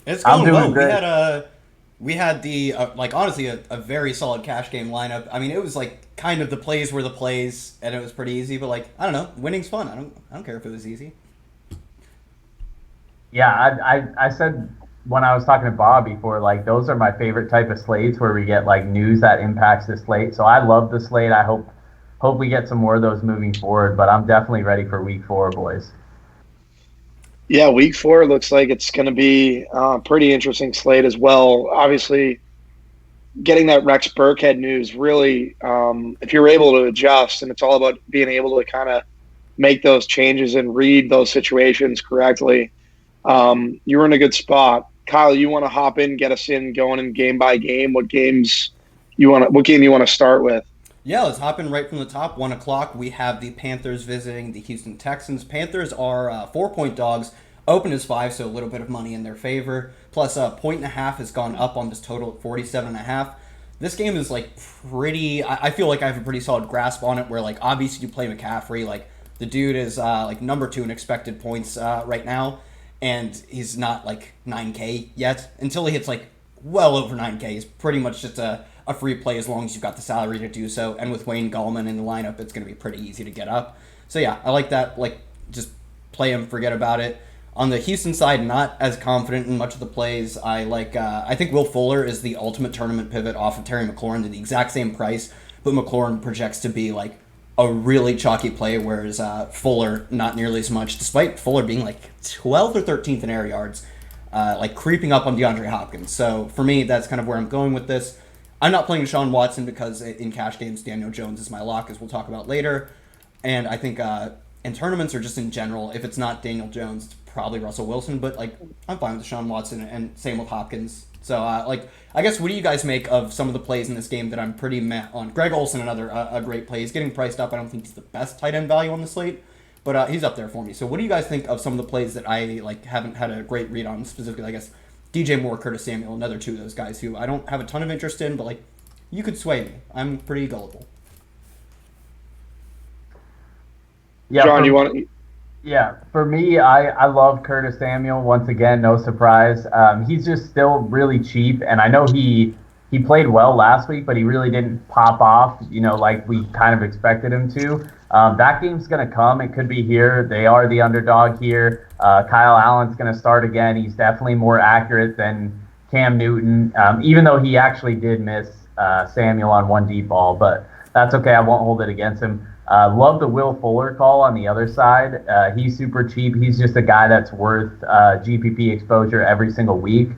It's I'm going doing well. great. We had the like honestly a very solid cash game lineup. I mean, it was like kind of the plays were the plays, and it was pretty easy. But like I don't know, winning's fun. I don't care if it was easy. Yeah, I said when I was talking to Bob before, like those are my favorite type of slates where we get like news that impacts the slate. So I love the slate. I hope we get some more of those moving forward. But I'm definitely ready for week 4, boys. Yeah, week four looks like it's going to be a pretty interesting slate as well. Obviously, getting that Rex Burkhead news really, if you're able to adjust, and it's all about being able to kind of make those changes and read those situations correctly, you're in a good spot. Kyle, you want to hop in, get us in, going in game by game. What games you want? What game you want to start with? Yeah, let's hop in right from the top. 1 o'clock, we have the Panthers visiting the Houston Texans. Panthers are 4 point dogs. Open as five, so a little bit of money in their favor. Plus, a point and a half has gone up on this total at 47.5. This game is like pretty. I feel like I have a pretty solid grasp on it. Where like obviously you play McCaffrey, like the dude is like number two in expected points right now, and he's not like 9K yet. Until he hits like well over 9K, he's pretty much just a free play as long as you've got the salary to do so. And with Wayne Gallman in the lineup, it's going to be pretty easy to get up. So yeah, I like that. Like just play him, forget about it. On the Houston side, not as confident in much of the plays. I like. I think Will Fuller is the ultimate tournament pivot off of Terry McLaurin at the exact same price, but McLaurin projects to be like a really chalky play, whereas Fuller not nearly as much, despite Fuller being like 12th or 13th in air yards, like creeping up on DeAndre Hopkins. So for me, that's kind of where I'm going with this. I'm not playing Deshaun Watson because in cash games, Daniel Jones is my lock, as we'll talk about later. And I think in tournaments or just in general, if it's not Daniel Jones, it's probably Russell Wilson. But like, I'm fine with Deshaun Watson, and same with Hopkins. So like, I guess what do you guys make of some of the plays in this game that I'm pretty meh on? Greg Olson, another a great play. He's getting priced up. I don't think he's the best tight end value on the slate, but he's up there for me. So what do you guys think of some of the plays that I like haven't had a great read on? Specifically, I guess DJ Moore, Curtis Samuel, another two of those guys who I don't have a ton of interest in, but like you could sway me. I'm pretty gullible. Yeah, John, you for want? Yeah, for me, I love Curtis Samuel. Once again, no surprise. He's just still really cheap, and I know he played well last week, but he really didn't pop off. Like we kind of expected him to. That game's gonna come. It could be here. They are the underdog here. Kyle Allen's gonna start again. He's definitely more accurate than Cam Newton, even though he actually did miss Samuel on one deep ball, but that's okay. I won't hold it against him. Love the Will Fuller call on the other side. He's super cheap. He's just a guy that's worth GPP exposure every single week.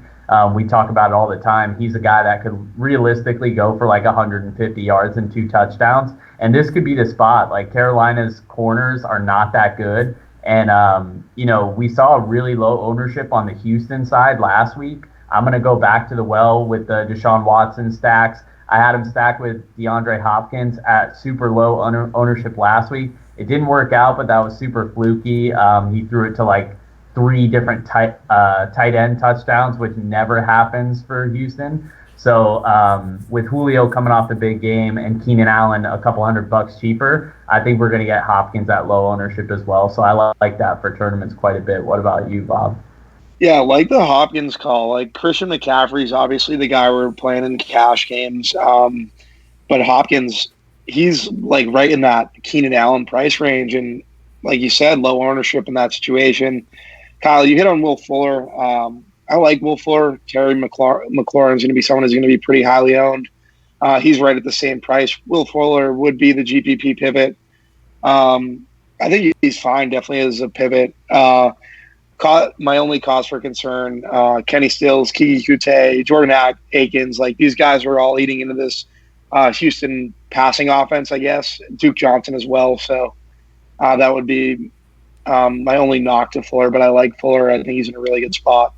We talk about it all the time. He's a guy that could realistically go for like 150 yards and 2 touchdowns. And this could be the spot. Like Carolina's corners are not that good. And, we saw a really low ownership on the Houston side last week. I'm going to go back to the well with the Deshaun Watson stacks. I had him stacked with DeAndre Hopkins at super low ownership last week. It didn't work out, but that was super fluky. He threw it to like 3 different tight end touchdowns, which never happens for Houston. So with Julio coming off the big game and Keenan Allen a couple $100 cheaper, I think we're going to get Hopkins at low ownership as well. So I like that for tournaments quite a bit. What about you, Bob? Yeah, like the Hopkins call. Like Christian McCaffrey's obviously the guy we're playing in cash games. But Hopkins, he's like right in that Keenan Allen price range, and like you said, low ownership in that situation. Kyle, you hit on Will Fuller. I like Will Fuller. Terry McLaurin's going to be someone who's going to be pretty highly owned. He's right at the same price. Will Fuller would be the GPP pivot. I think he's fine, definitely as a pivot. My only cause for concern, Kenny Stills, Kiki Kute, Jordan Akins, like these guys are all eating into this Houston passing offense, I guess. Duke Johnson as well. So that would be my only knock to Fuller, but I like Fuller. I think he's in a really good spot.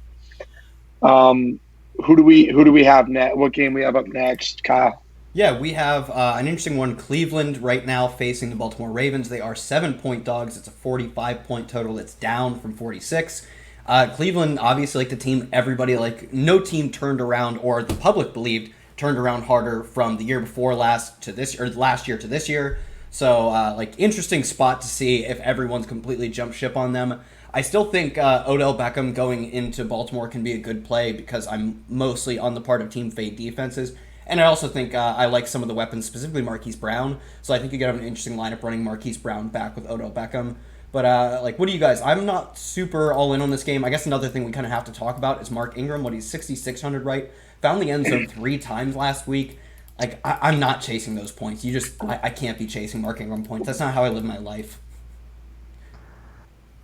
Who do we have next? What game we have up next, Kyle? Yeah, we have an interesting one. Cleveland right now facing the Baltimore Ravens. They are 7 point dogs. It's a 45 point total. It's down from 46. Cleveland, obviously, like the team everybody, like no team turned around, or the public believed turned around harder from the year before last to this, or last year to this year. So, like, interesting spot to see if everyone's completely jumped ship on them. I still think Odell Beckham going into Baltimore can be a good play because I'm mostly on the part of team fade defenses. And I also think I like some of the weapons, specifically Marquise Brown. So I think you could have an interesting lineup running Marquise Brown back with Odell Beckham. But like, what do you guys? I'm not super all in on this game. I guess another thing we kind of have to talk about is Mark Ingram. What he's 6,600 right. Found the end zone 3 times last week. Like I'm not chasing those points. I can't be chasing Mark Ingram points. That's not how I live my life.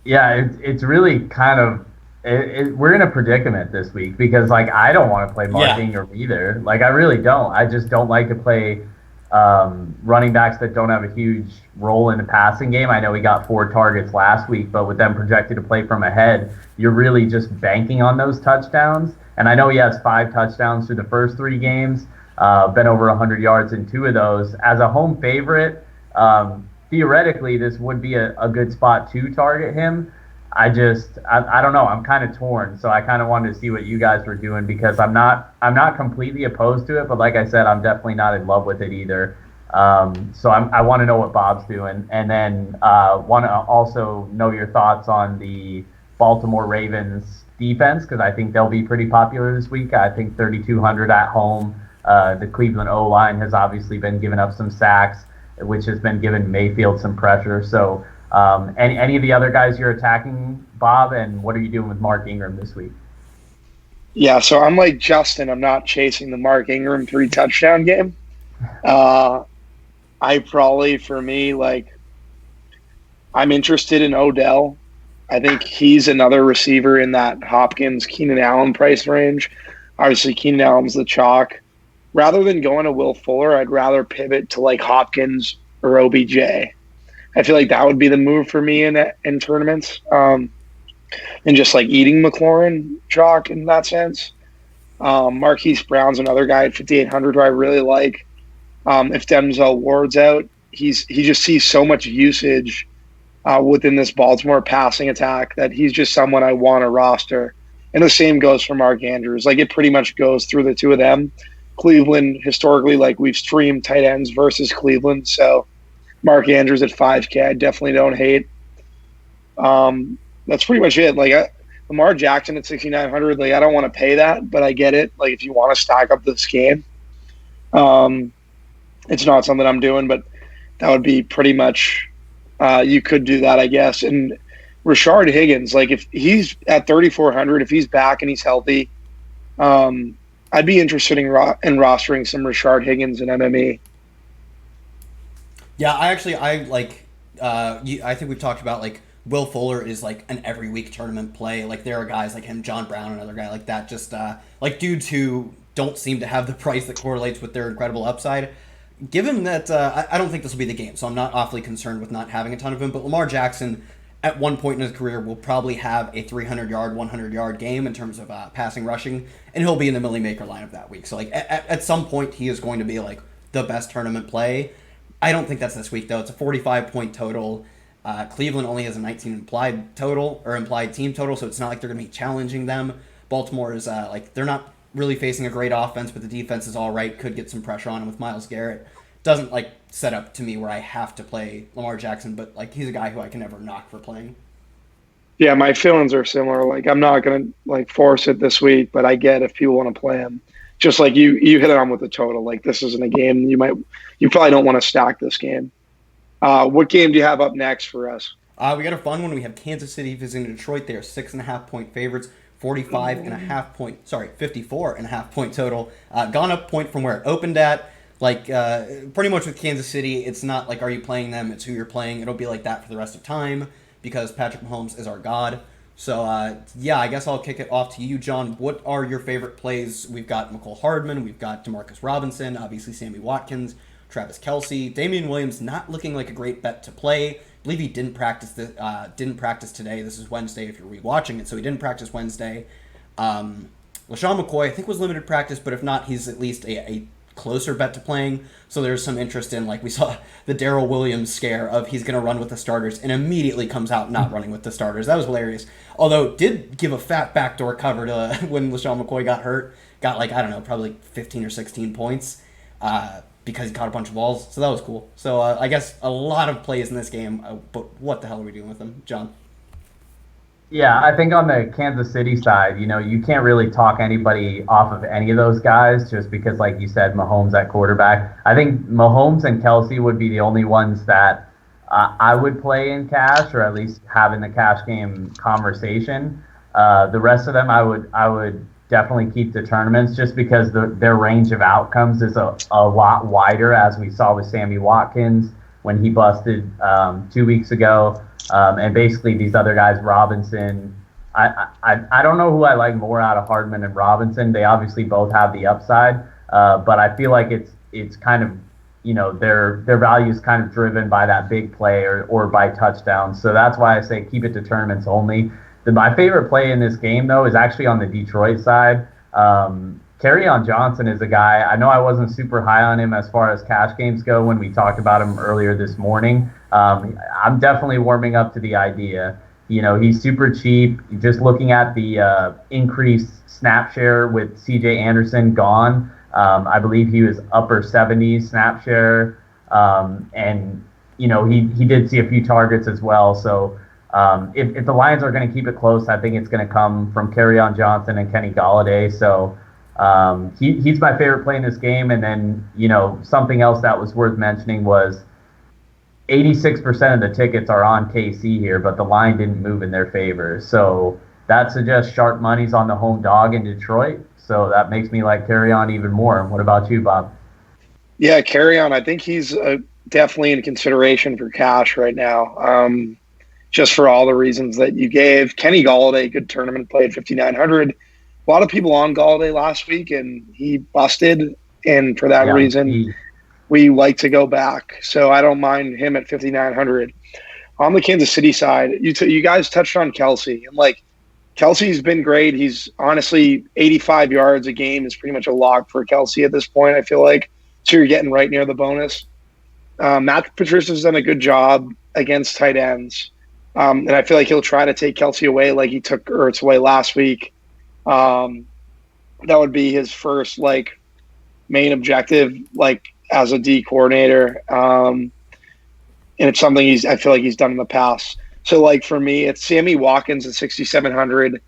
Yeah, it's really kind of we're in a predicament this week because like I don't want to play Mark Yeah. Ingram either. Like I really don't. I just don't like to play running backs that don't have a huge role in the passing game. I know he got 4 targets last week, but with them projected to play from ahead, you're really just banking on those touchdowns. And I know he has 5 touchdowns through the first 3 games, been over 100 yards in 2 of those. As a home favorite, theoretically, this would be a good spot to target him. I don't know. I'm kind of torn, so I kind of wanted to see what you guys were doing because I'm not completely opposed to it, but like I said, I'm definitely not in love with it either. So I want to know what Bob's doing, and then want to also know your thoughts on the Baltimore Ravens defense because I think they'll be pretty popular this week. I think 3,200 at home. The Cleveland O line has obviously been giving up some sacks, which has been giving Mayfield some pressure. So. Any of the other guys you're attacking, Bob, and what are you doing with Mark Ingram this week? Yeah, so I'm like Justin. I'm not chasing the Mark Ingram 3 touchdown game. I probably, for me, like, I'm interested in Odell. I think he's another receiver in that Hopkins, Keenan Allen price range. Obviously, Keenan Allen's the chalk. Rather than going to Will Fuller, I'd rather pivot to like Hopkins or OBJ. I feel like that would be the move for me in tournaments, and just like eating McLaurin chalk in that sense. Marquise Brown's another guy at 5,800 who I really like. If Denzel Ward's out, he just sees so much usage within this Baltimore passing attack that he's just someone I want to roster. And the same goes for Mark Andrews. Like it pretty much goes through the 2 of them. Cleveland historically, like we've streamed tight ends versus Cleveland, so. Mark Andrews at 5K, I definitely don't hate. That's pretty much it. Like Lamar Jackson at 6,900, like I don't want to pay that, but I get it. Like if you want to stack up this game, it's not something I'm doing, but that would be pretty much. You could do that, I guess. And Rashard Higgins, like if he's at 3,400, if he's back and he's healthy, I'd be interested in rostering some Rashard Higgins in MME. Yeah, I like. I think we've talked about like Will Fuller is like an every week tournament play. Like there are guys like him, John Brown, another guy like that. Just like dudes who don't seem to have the price that correlates with their incredible upside. Given that, I don't think this will be the game, so I'm not awfully concerned with not having a ton of him. But Lamar Jackson, at one point in his career, will probably have a 300-yard, 100-yard game in terms of passing, rushing, and he'll be in the Millie Maker lineup that week. So like at some point, he is going to be like the best tournament play. I don't think that's this week, though. It's a 45-point total. Cleveland only has a 19 implied total, or implied team total, so it's not like they're going to be challenging them. Baltimore is, like, they're not really facing a great offense, but the defense is all right. Could get some pressure on him with Myles Garrett. Doesn't, like, set up to me where I have to play Lamar Jackson, but, like, he's a guy who I can never knock for playing. Yeah, my feelings are similar. Like I'm not going to, like, force it this week, but I get if people want to play him. Just like you hit it on with the total. Like this isn't a game you probably don't want to stack this game. What game do you have up next for us? We got a fun one. We have Kansas City visiting Detroit. They are 6.5-point favorites. 54.5 point total. Gone up point from where it opened at. Like pretty much with Kansas City, it's not like are you playing them? It's who you're playing. It'll be like that for the rest of time because Patrick Mahomes is our god. So, yeah, I guess I'll kick it off to you, John. What are your favorite plays? We've got McCole Hardman. We've got Demarcus Robinson. Obviously, Sammy Watkins, Travis Kelce. Damian Williams not looking like a great bet to play. I believe he didn't practice today. This is Wednesday if you're rewatching it, so he didn't practice Wednesday. LaShawn McCoy, I think, was limited practice, but if not, he's at least a closer bet to playing. So there's some interest in, like we saw the Darrell Williams scare of he's going to run with the starters and immediately comes out not running with the starters. That was hilarious. Although did give a fat backdoor cover to when LaShawn McCoy got hurt. Got like, I don't know, probably 15 or 16 points because he caught a bunch of balls. So that was cool. So I guess a lot of plays in this game, but what the hell are we doing with them, John? Yeah, I think on the Kansas City side, you can't really talk anybody off of any of those guys just because, like you said, Mahomes at quarterback. I think Mahomes and Kelsey would be the only ones that I would play in cash, or at least have in the cash game conversation. The rest of them, I would definitely keep the tournaments just because their range of outcomes is a lot wider, as we saw with Sammy Watkins when he busted 2 weeks ago. And basically these other guys, Robinson. I don't know who I like more out of Hardman and Robinson. They obviously both have the upside, but I feel like it's kind of their value is kind of driven by that big play or by touchdowns. So that's why I say keep it to tournaments only. My favorite play in this game though is actually on the Detroit side. On Johnson is a guy. I know I wasn't super high on him as far as cash games go when we talked about him earlier this morning. I'm definitely warming up to the idea. He's super cheap. Just looking at the increased snap share with C.J. Anderson gone, I believe he was upper 70s snap share, and he did see a few targets as well. So if the Lions are going to keep it close, I think it's going to come from on Johnson and Kenny Golladay. So he's my favorite play in this game. And then something else that was worth mentioning was 86% of the tickets are on KC here, but the line didn't move in their favor. So that suggests sharp money's on the home dog in Detroit. So that makes me like on even more. What about you, Bob? Yeah, on. I think he's definitely in consideration for cash right now, just for all the reasons that you gave. Kenny Golladay, good tournament play at 5,900. A lot of people on Golladay last week, and he busted. And for that reason, we like to go back. So I don't mind him at 5,900. On the Kansas City side, you guys touched on Kelsey. And, Kelsey's been great. He's honestly 85 yards a game is pretty much a lock for Kelsey at this point, I feel like. So you're getting right near the bonus. Matt Patricia's done a good job against tight ends. And I feel like he'll try to take Kelsey away like he took Ertz away last week. That would be his first, main objective, as a D coordinator. And it's something I feel like he's done in the past. So, for me, it's Sammy Watkins at 6,700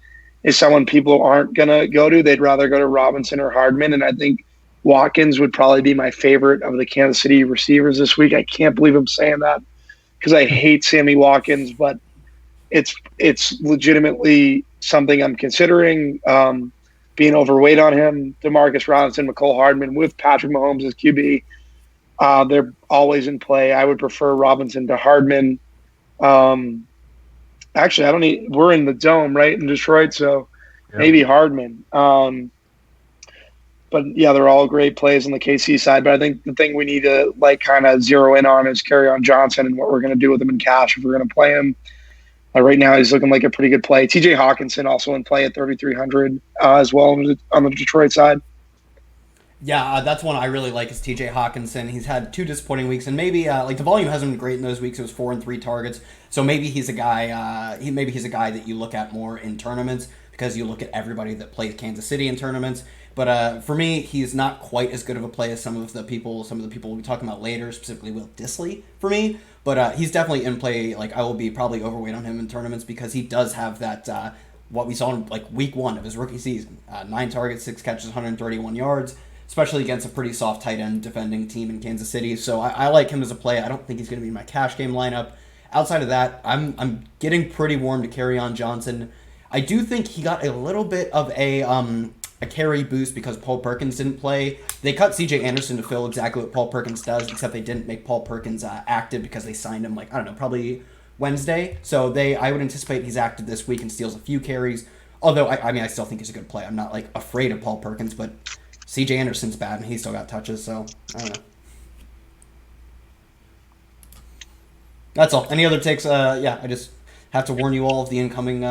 is someone people aren't going to go to. They'd rather go to Robinson or Hardman. And I think Watkins would probably be my favorite of the Kansas City receivers this week. I can't believe I'm saying that because I hate Sammy Watkins, but it's legitimately something I'm considering. Being overweight on him, Demarcus Robinson, McCole Hardman with Patrick Mahomes as QB. They're always in play. I would prefer Robinson to Hardman. Actually, I don't need. We're in the dome, right, in Detroit, so maybe Hardman. But yeah, they're all great plays on the KC side. But I think the thing we need to kind of zero in on is on Johnson and what we're going to do with him in cash if we're going to play him. Right now, he's looking like a pretty good play. T.J. Hawkinson also in play at 3,300 as well on the Detroit side. Yeah, that's one I really like is T.J. Hawkinson. He's had 2 disappointing weeks, and maybe the volume hasn't been great in those weeks. It was 4 and 3 targets, so maybe he's a guy. He's a guy that you look at more in tournaments because you look at everybody that plays Kansas City in tournaments. But for me, he's not quite as good of a play as some of the people we'll be talking about later, specifically Will Dissly for me. But he's definitely in play. I will be probably overweight on him in tournaments because he does have that what we saw in week 1 of his rookie season: 9 targets, 6 catches, 131 yards. Especially against a pretty soft tight end defending team in Kansas City. So I like him as a play. I don't think he's going to be in my cash game lineup. Outside of that, I'm getting pretty warm to on Johnson. I do think he got a little bit of a carry boost because Paul Perkins didn't play. They cut C.J. Anderson to fill exactly what Paul Perkins does, except they didn't make Paul Perkins active because they signed him probably Wednesday. So I would anticipate he's active this week and steals a few carries. Although I still think he's a good play. I'm not afraid of Paul Perkins, but C.J. Anderson's bad, and he still got touches, so I don't know. That's all. Any other takes? I just have to warn you all of the incoming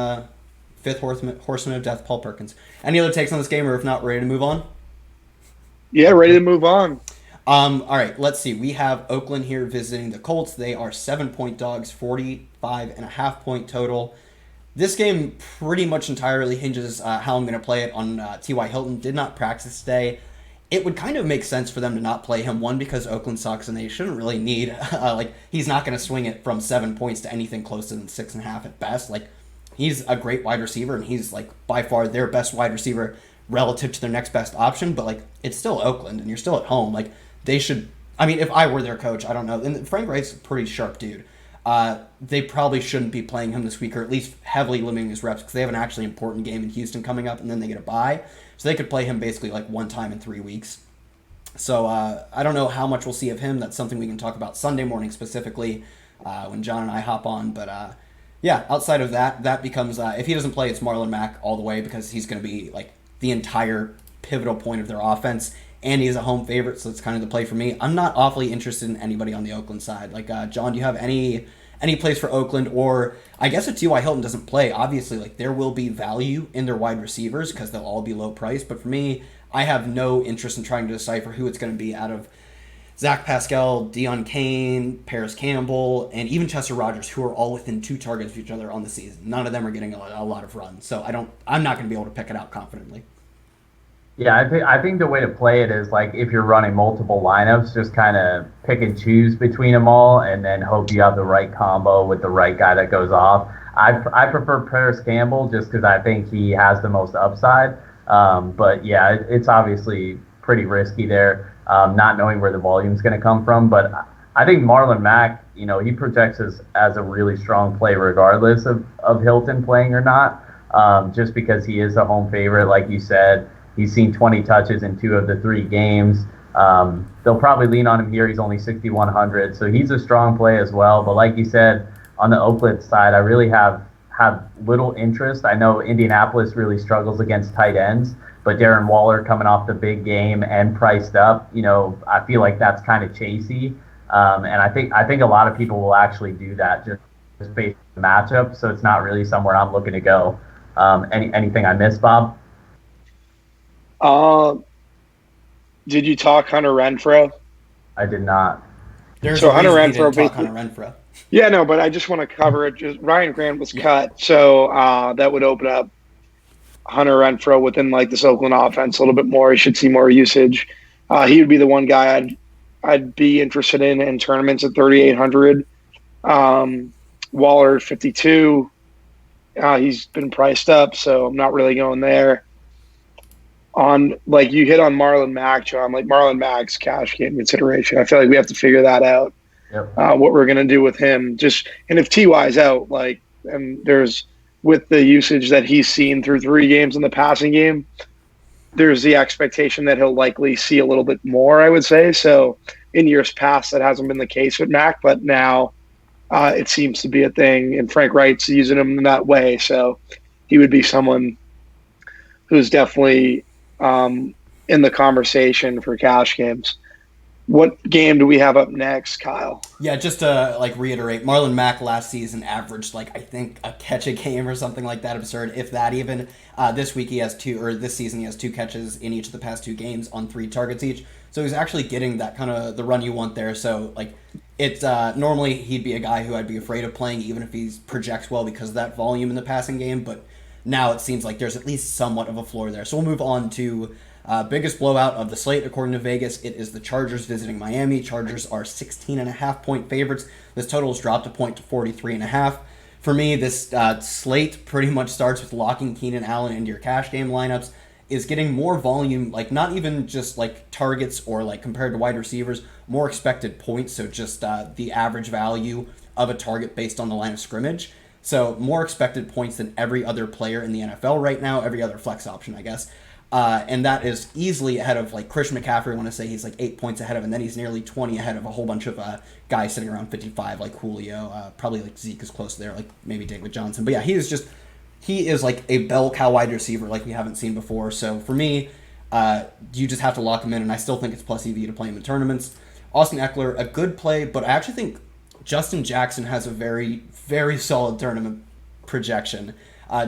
fifth horseman of death, Paul Perkins. Any other takes on this game, or if not, ready to move on? Yeah, ready to move on. All right, let's see. We have Oakland here visiting the Colts. They are 7-point dogs, 45.5-point total. This game pretty much entirely hinges how I'm going to play it on T.Y. Hilton. Did not practice today. It would kind of make sense for them to not play him. One, because Oakland sucks and they shouldn't really need, he's not going to swing it from 7 points to anything closer than 6.5 at best. he's a great wide receiver, and he's like by far their best wide receiver relative to their next best option. But like, it's still Oakland, and you're still at home. Like, they should. I mean, if I were their coach, I don't know. And Frank Reich's a pretty sharp dude. They probably shouldn't be playing him this week, or at least heavily limiting his reps, because they have an actually important game in Houston coming up, and then they get a bye. So they could play him basically like one time in 3 weeks. So I don't know how much we'll see of him. That's something we can talk about Sunday morning specifically when John and I hop on. But yeah, outside of that, that becomes if he doesn't play, it's Marlon Mack all the way, because he's going to be like the entire pivotal point of their offense. And he's a home favorite, so it's kind of the play for me. I'm not awfully interested in anybody on the Oakland side. Like, John, do you have any plays for Oakland? Or I guess if T.Y. Hilton doesn't play, obviously, like, there will be value in their wide receivers because they'll all be low priced. But for me, I have no interest in trying to decipher who it's going to be out of Zach Pascal, Deion Kane, Paris Campbell, and even Chester Rogers, who are all within 2 targets of each other on the season. None of them are getting a lot of runs, so I'm not going to be able to pick it out confidently. Yeah, I think the way to play it is like if you're running multiple lineups, just kind of pick and choose between them all, and then hope you have the right combo with the right guy that goes off. I prefer Paris Campbell just because I think he has the most upside. But yeah, it's obviously pretty risky there, not knowing where the volume is going to come from. But I think Marlon Mack, he projects as a really strong play regardless of Hilton playing or not, just because he is a home favorite, like you said. He's seen 20 touches in 2 of the 3 games. They'll probably lean on him here. He's only 6,100, so he's a strong play as well. But like you said, on the Oakland side, I really have little interest. I know Indianapolis really struggles against tight ends, but Darren Waller coming off the big game and priced up, I feel like that's kind of chasey. And I think a lot of people will actually do that just based on the matchup. So it's not really somewhere I'm looking to go. Anything I missed, Bob? Did you talk Hunter Renfrow? I did not. There's so a Hunter reason he Renfrow, didn't talk Hunter Renfrow. Yeah, no, but I just want to cover it. Just Ryan Grant was cut, so that would open up Hunter Renfrow within like this Oakland offense a little bit more. He should see more usage. He would be the one guy I'd be interested in tournaments at 3,800. Waller 52. He's been priced up, so I'm not really going there. On like you hit on Marlon Mack, John, like Marlon Mack's cash game consideration. I feel like we have to figure that out. Yep. What we're gonna do with him. And if TY's out, like, and there's with the usage that he's seen through 3 games in the passing game, there's the expectation that he'll likely see a little bit more, I would say. So in years past, that hasn't been the case with Mack, but now it seems to be a thing, and Frank Reich's using him in that way. So he would be someone who's definitely in the conversation for cash games. What game do we have up next, Kyle? Yeah, just to like reiterate, Marlon Mack last season averaged like I think a catch a game or something like that, absurd, if that even. This week he has 2, or this season he has 2 catches in each of the past 2 games on 3 targets each. So he's actually getting that kind of the run you want there. So like it's normally he'd be a guy who I'd be afraid of playing even if he projects well because of that volume in the passing game, but now it seems like there's at least somewhat of a floor there. So we'll move on to biggest blowout of the slate according to Vegas. It is the Chargers visiting Miami. Chargers are 16.5-point favorites. This total has dropped a point to 43.5. For me, this slate pretty much starts with locking Keenan Allen into your cash game lineups, is getting more volume, like not even just like targets or like compared to wide receivers, more expected points. So just the average value of a target based on the line of scrimmage. So more expected points than every other player in the NFL right now, every other flex option, I guess. And that is easily ahead of like Christian McCaffrey. I want to say he's like 8 points ahead of, and then he's nearly 20 ahead of a whole bunch of guys sitting around 55, like Julio. Probably like Zeke is close there, like maybe David Johnson. But yeah, he is like a bell cow wide receiver like we haven't seen before. So for me, you just have to lock him in, and I still think it's plus EV to play him in tournaments. Austin Eckler, a good play, but I actually think Justin Jackson has a very, very solid tournament projection.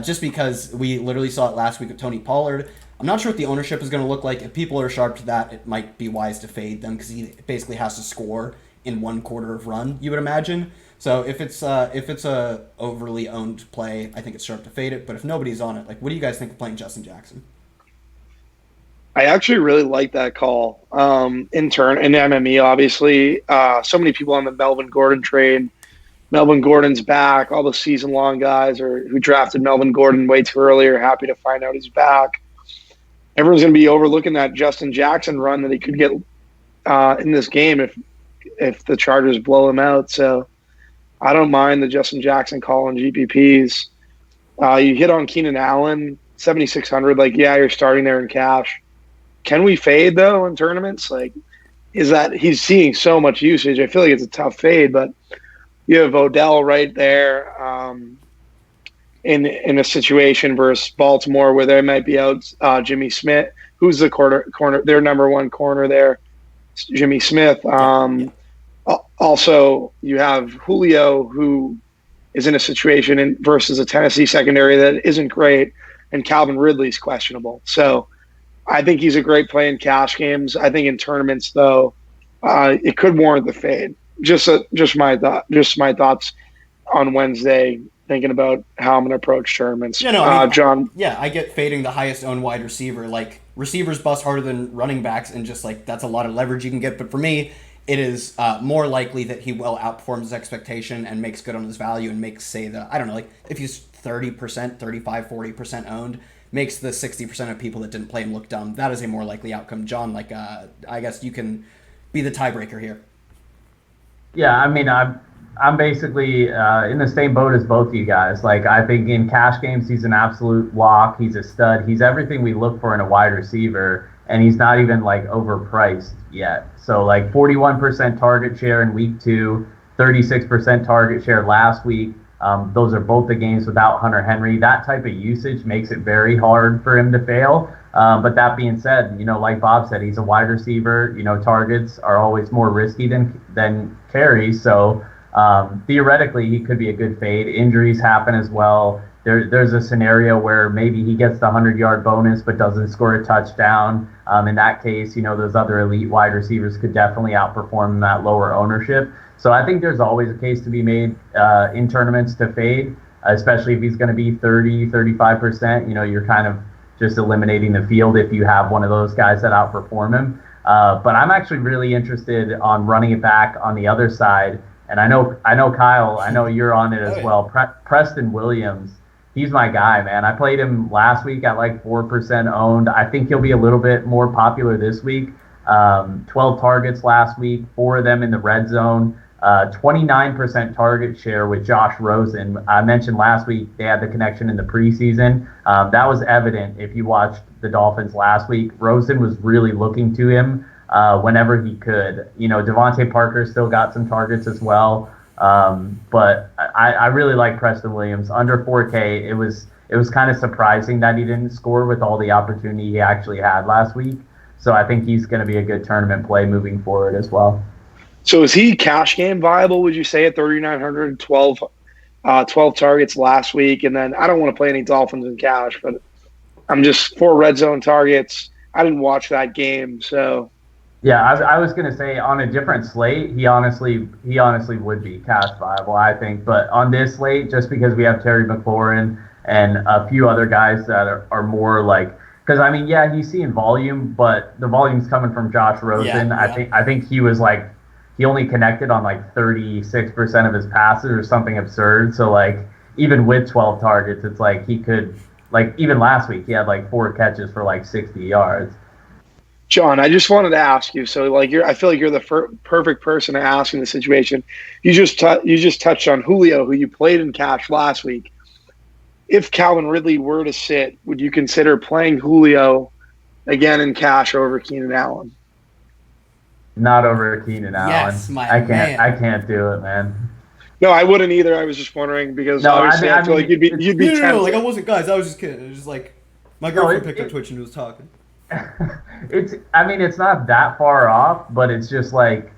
Just because we literally saw it last week with Tony Pollard. I'm not sure what the ownership is going to look like. If people are sharp to that, it might be wise to fade them because he basically has to score in 1 quarter of run, you would imagine. So if it's a overly owned play, I think it's sharp to fade it. But if nobody's on it, like, what do you guys think of playing Justin Jackson? I actually really like that call. In MME, obviously, so many people on the Melvin Gordon trade. Melvin Gordon's back. All the season-long guys who drafted Melvin Gordon way too early are happy to find out he's back. Everyone's going to be overlooking that Justin Jackson run that he could get in this game if the Chargers blow him out. So I don't mind the Justin Jackson call on GPPs. You hit on Keenan Allen, 7,600. Like, yeah, you're starting there in cash. Can we fade, though, in tournaments? Like, is that he's seeing so much usage? I feel like it's a tough fade, but you have Odell right there in a situation versus Baltimore where they might be out Jimmy Smith, who's the corner, their number one corner there, Jimmy Smith. Also, you have Julio, who is in a situation versus a Tennessee secondary that isn't great, and Calvin Ridley's questionable. So I think he's a great play in cash games. I think in tournaments, though, it could warrant the fade. Just my thoughts on Wednesday, thinking about how I'm going to approach tournaments. John. Yeah, I get fading the highest owned wide receiver. Like, receivers bust harder than running backs, and just like that's a lot of leverage you can get. But for me, it is more likely that he will outperform his expectation and makes good on his value and makes, say, I don't know, like if he's 30%, 35, 40% owned, makes the 60% of people that didn't play him look dumb. That is a more likely outcome. John, like, I guess you can be the tiebreaker here. Yeah, I mean, I'm basically in the same boat as both of you guys. Like, I think in cash games, he's an absolute lock. He's a stud. He's everything we look for in a wide receiver, and he's not even, like, overpriced yet. So, like, 41% target share in week 2, 36% target share last week. Those are both the games without Hunter Henry. That type of usage makes it very hard for him to fail. But that being said, like Bob said, he's a wide receiver. Targets are always more risky than carries. So theoretically, he could be a good fade. Injuries happen as well. There's a scenario where maybe he gets the 100-yard bonus but doesn't score a touchdown. In that case, those other elite wide receivers could definitely outperform that lower ownership. So I think there's always a case to be made in tournaments to fade, especially if he's going to be 30, 35%. You're kind of just eliminating the field if you have one of those guys that outperform him. But I'm actually really interested on running it back on the other side. And I know Kyle, I know you're on it as well. Preston Williams, he's my guy, man. I played him last week at like 4% owned. I think he'll be a little bit more popular this week. 12 targets last week, 4 of them in the red zone. 29% target share with Josh Rosen. I mentioned last week they had the connection in the preseason. That was evident if you watched the Dolphins last week. Rosen was really looking to him whenever he could. Devontae Parker still got some targets as well. But I really like Preston Williams. Under 4K, it was kind of surprising that he didn't score with all the opportunity he actually had last week. So I think he's going to be a good tournament play moving forward as well. So is he cash game viable, would you say, at 3,900, 12 targets last week? And then I don't want to play any Dolphins in cash, but I'm just 4 red zone targets. I didn't watch that game, so. Yeah, I was going to say on a different slate, he honestly would be cash viable, I think. But on this slate, just because we have Terry McLaurin and a few other guys that are more like – because, I mean, yeah, he's seeing volume, but the volume's coming from Josh Rosen. Yeah. I think he was like – he only connected on like 36% of his passes or something absurd. So like even with 12 targets, it's like he could, like even last week, he had like 4 catches for like 60 yards. John, I just wanted to ask you. So like I feel like you're the perfect person to ask in the situation. You just touched on Julio, who you played in cash last week. If Calvin Ridley were to sit, would you consider playing Julio again in cash over Keenan Allen? Not over Keenan Allen. Yes, man. I can't do it, man. No, I wouldn't either. I was just wondering because obviously I feel like you'd be no, like I wasn't, guys. I was just kidding. It was just like my girlfriend picked up Twitch and was talking. It's not that far off, but it's just like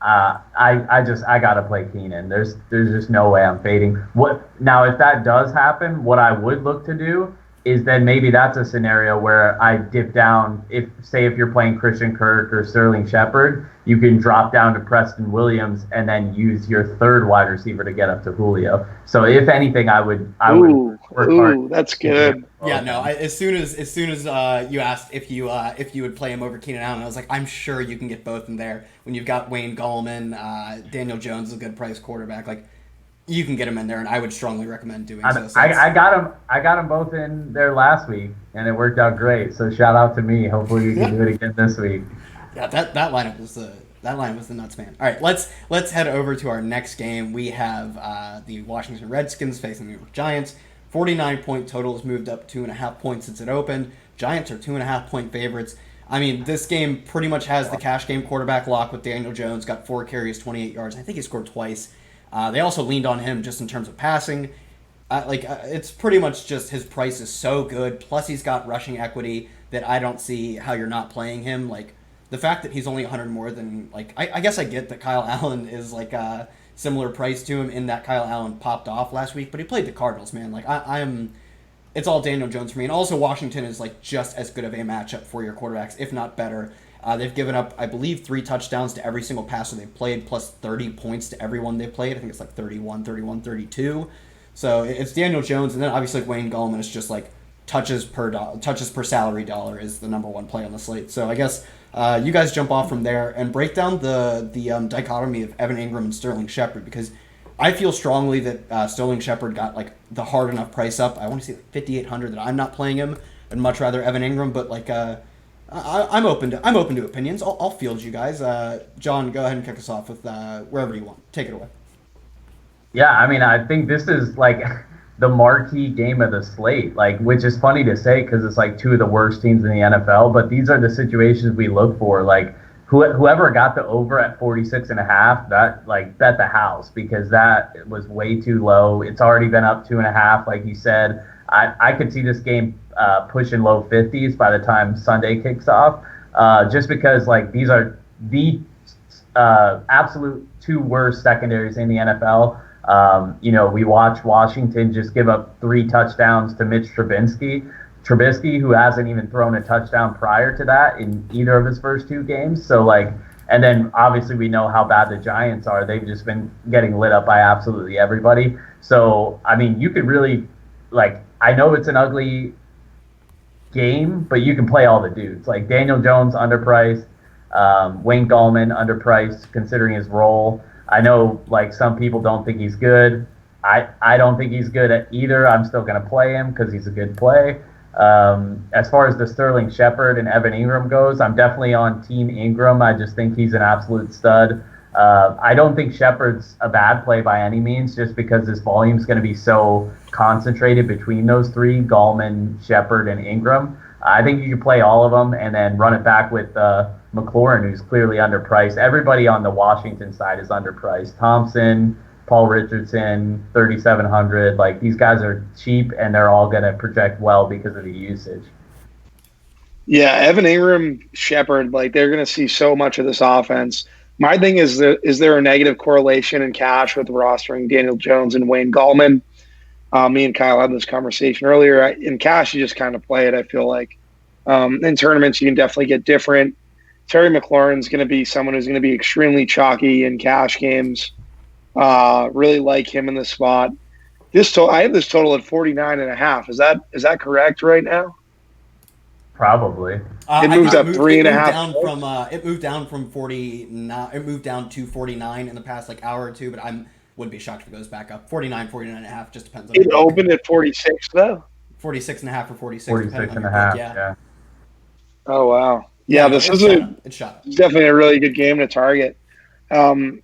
I gotta play Keenan. There's just no way I'm fading. What now? If that does happen, what I would look to do is then maybe that's a scenario where I dip down. If you're playing Christian Kirk or Sterling Shepard, you can drop down to Preston Williams and then use your third wide receiver to get up to Julio. So if anything, I would work hard. Ooh, that's good. Yeah, no. As soon as you asked if you would play him over Keenan Allen, I was like, I'm sure you can get both in there. When you've got Wayne Gallman, Daniel Jones is a good price quarterback, like you can get him in there, and I would strongly recommend doing so. I got them both in there last week, and it worked out great. So shout out to me. Hopefully we can do it again this week. Yeah, that lineup was the nuts, man. All right, let's head over to our next game. We have the Washington Redskins facing the New York Giants. 49-point total has moved up 2.5 points since it opened. Giants are 2.5-point favorites. I mean, this game pretty much has the cash game quarterback lock with Daniel Jones. Got 4 carries, 28 yards. I think he scored twice. They also leaned on him just in terms of passing. It's pretty much just his price is so good. Plus, he's got rushing equity that I don't see how you're not playing him. Like, the fact that he's only 100 more than, like, I guess I get that Kyle Allen is, like, a similar price to him in that Kyle Allen popped off last week, but he played the Cardinals, man. Like, it's all Daniel Jones for me. And also, Washington is, like, just as good of a matchup for your quarterbacks, if not better. They've given up, I believe, 3 touchdowns to every single passer they've played, plus 30 points to everyone they've played. I think it's like 31, 32. So it's Daniel Jones, and then obviously Wayne Gallman is just like touches per salary dollar is the number one play on the slate. So I guess you guys jump off from there and break down the dichotomy of Evan Ingram and Sterling Shepard, because I feel strongly that Sterling Shepard got like the hard enough price up. I want to see like 5,800 that I'm not playing him. I'd much rather Evan Ingram, but like I'm open to opinions. I'll field you guys. John, go ahead and kick us off with wherever you want. Take it away. Yeah, I mean, I think this is like the marquee game of the slate, like, which is funny to say because it's like 2 of the worst teams in the NFL. But these are the situations we look for. Like, whoever got the over at 46.5, that like bet the house, because that was way too low. It's already been up 2.5, like you said. I could see this game pushing low 50s by the time Sunday kicks off, just because like these are the absolute 2 worst secondaries in the NFL. We watched Washington just give up 3 touchdowns to Mitch Trubisky, who hasn't even thrown a touchdown prior to that in either of his first 2 games. So like, and then obviously we know how bad the Giants are. They've just been getting lit up by absolutely everybody. So I mean, you could really, like, I know it's an ugly game, but you can play all the dudes. Like Daniel Jones underpriced, Wayne Gallman underpriced considering his role. I know like some people don't think he's good. I don't think he's good at either. I'm still going to play him because he's a good play. As far as the Sterling Shepard and Evan Ingram goes, I'm definitely on Team Ingram. I just think he's an absolute stud. I don't think Shepard's a bad play by any means, just because this volume is going to be so concentrated between those 3, Gallman, Shepard, and Ingram. I think you can play all of them and then run it back with McLaurin, who's clearly underpriced. Everybody on the Washington side is underpriced. Thompson, Paul Richardson, 3,700. Like, these guys are cheap, and they're all going to project well because of the usage. Yeah, Evan Ingram, Shepard, like, they're going to see so much of this offense. My thing is there a negative correlation in cash with rostering Daniel Jones and Wayne Gallman? Me and Kyle had this conversation earlier. In cash, you just kind of play it, I feel like. In tournaments, you can definitely get different. Terry McLaurin's going to be someone who's going to be extremely chalky in cash games. Really like him in the spot. I have this total at 49.5. Is that correct right now? Probably. It moves up 3.5. It moved down from 49. It moved down to 49 in the past like hour or two, but wouldn't be shocked if it goes back up. 49.5, just depends on. It opened at 46 though. 46.5 or 46. 46.5. Yeah. Oh wow. Yeah, this is definitely a really good game to target. Evan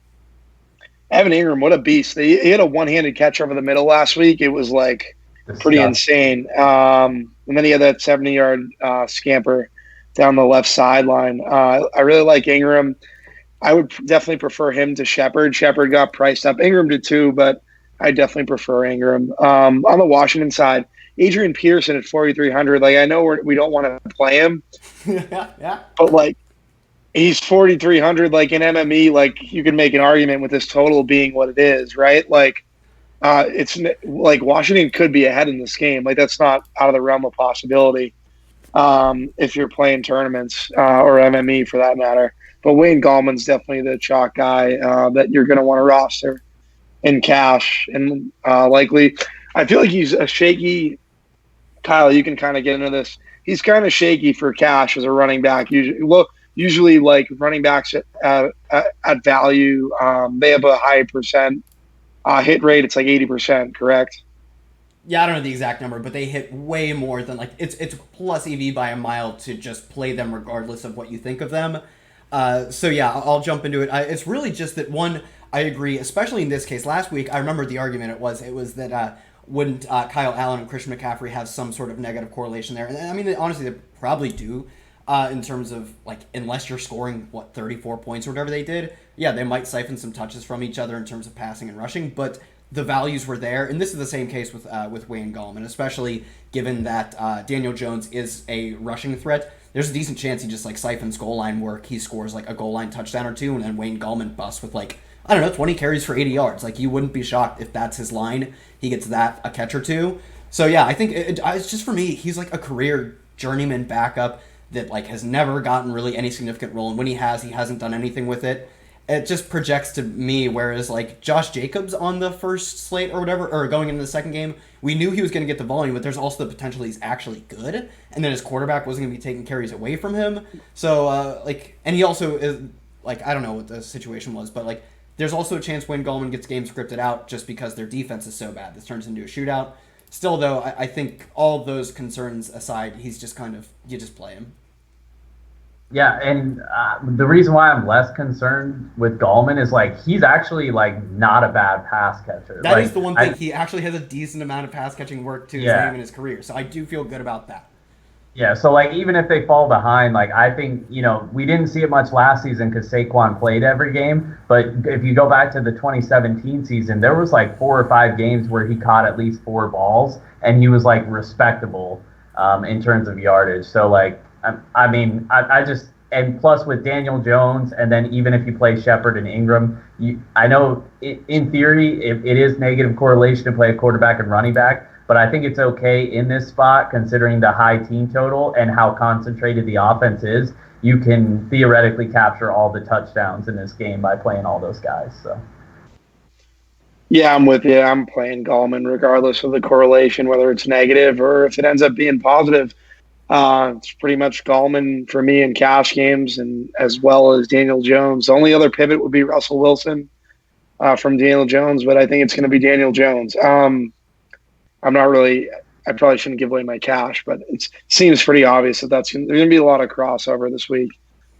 Ingram, what a beast! He had a one-handed catch over the middle last week. It was like pretty insane. And then he had that 70-yard scamper down the left sideline. I really like Ingram. I would definitely prefer him to Shepard. Shepard got priced up. Ingram did too, but I definitely prefer Ingram. On the Washington side, Adrian Peterson at 4,300. Like, I know we don't want to play him, yeah. But like, he's 4,300. Like in MME, like you can make an argument with this total being what it is, right? Like, It's like Washington could be ahead in this game. Like that's not out of the realm of possibility if you're playing tournaments or MME for that matter. But Wayne Gallman's definitely the chalk guy that you're going to want to roster in cash and likely. I feel like he's a shaky. Kyle, you can kind of get into this. He's kind of shaky for cash as a running back. Usually like running backs at value, they have a high percent hit rate. It's like 80%, correct? Yeah, I don't know the exact number, but they hit way more than like it's plus EV by a mile to just play them regardless of what you think of them. So yeah, I'll jump into it. It's really just that one. I agree, especially in this case. Last week, I remember the argument. It was that wouldn't Kyle Allen and Christian McCaffrey have some sort of negative correlation there? And I mean, honestly, they probably do. In terms of like, unless you're scoring 34 points or whatever they did, yeah, they might siphon some touches from each other in terms of passing and rushing, but the values were there, and this is the same case with Wayne Gallman, especially given that Daniel Jones is a rushing threat. There's a decent chance he just like siphons goal line work. He scores like a goal line touchdown or two, and then Wayne Gallman busts with like, I don't know, 20 carries for 80 yards. Like, you wouldn't be shocked if that's his line. He gets that, a catch or two. So yeah, I think it's just, for me, he's like a career journeyman backup that like has never gotten really any significant role, and when he hasn't done anything with it. It just projects to me, whereas like Josh Jacobs on the first slate or whatever, or going into the second game, we knew he was going to get the volume, but there's also the potential he's actually good, and then his quarterback wasn't going to be taking carries away from him. So and he also is like, I don't know what the situation was, but like there's also a chance when Gallman gets games scripted out just because their defense is so bad. This turns into a shootout. Still, though, I think all those concerns aside, he's just kind of, you just play him. Yeah, and the reason why I'm less concerned with Gallman is like he's actually like not a bad pass catcher. That like, is the one thing. He actually has a decent amount of pass catching work to his name in his career, so I do feel good about that. Yeah, so like even if they fall behind, like I think, we didn't see it much last season because Saquon played every game. But if you go back to the 2017 season, there was like 4 or 5 games where he caught at least 4 balls, and he was like respectable in terms of yardage. So like I just, and plus with Daniel Jones, and then even if you play Shepard and Ingram, I know in theory it is negative correlation to play a quarterback and running back. But I think it's okay in this spot considering the high team total and how concentrated the offense is. You can theoretically capture all the touchdowns in this game by playing all those guys. So, yeah, I'm with you. I'm playing Gallman regardless of the correlation, whether it's negative or if it ends up being positive. It's pretty much Gallman for me in cash games, and as well as Daniel Jones. The only other pivot would be Russell Wilson from Daniel Jones, but I think it's going to be Daniel Jones. I'm not really. I probably shouldn't give away my cash, but it seems pretty obvious that there's going to be a lot of crossover this week.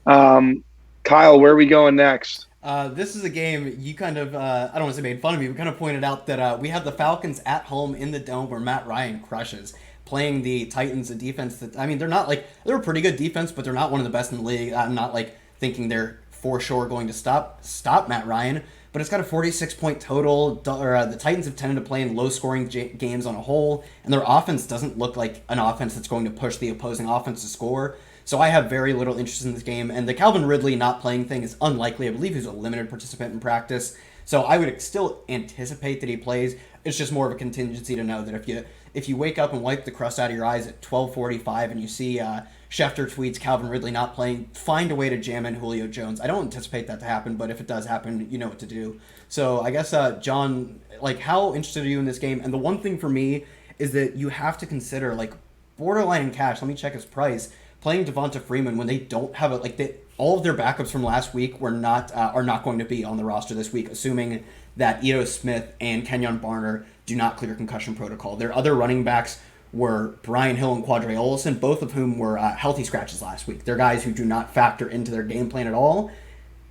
Kyle, where are we going next? This is a game you kind of, I don't want to say made fun of me, but kind of pointed out that we have the Falcons at home in the Dome where Matt Ryan crushes, playing the Titans, a defense that, I mean, they're a pretty good defense, but they're not one of the best in the league. I'm not like thinking they're for sure going to stop Matt Ryan, but it's got a 46-point total. The Titans have tended to play in low-scoring games on a whole, and their offense doesn't look like an offense that's going to push the opposing offense to score. So I have very little interest in this game, and the Calvin Ridley not playing thing is unlikely. I believe he's a limited participant in practice, so I would still anticipate that he plays. It's just more of a contingency to know that if you wake up and wipe the crust out of your eyes at 12:45 and you see Schefter tweets Calvin Ridley not playing, find a way to jam in Julio Jones. I don't anticipate that to happen, but if it does happen, you know what to do. So I guess, John, like, how interested are you in this game? And the one thing for me is that you have to consider, like, borderline in cash. Let me check his price. Playing Devonta Freeman when they don't have all of their backups from last week are not going to be on the roster this week, assuming that Ito Smith and Kenyon Barner do not clear concussion protocol. Their other running backs were Brian Hill and Quadre Olson, both of whom were healthy scratches last week. They're guys who do not factor into their game plan at all.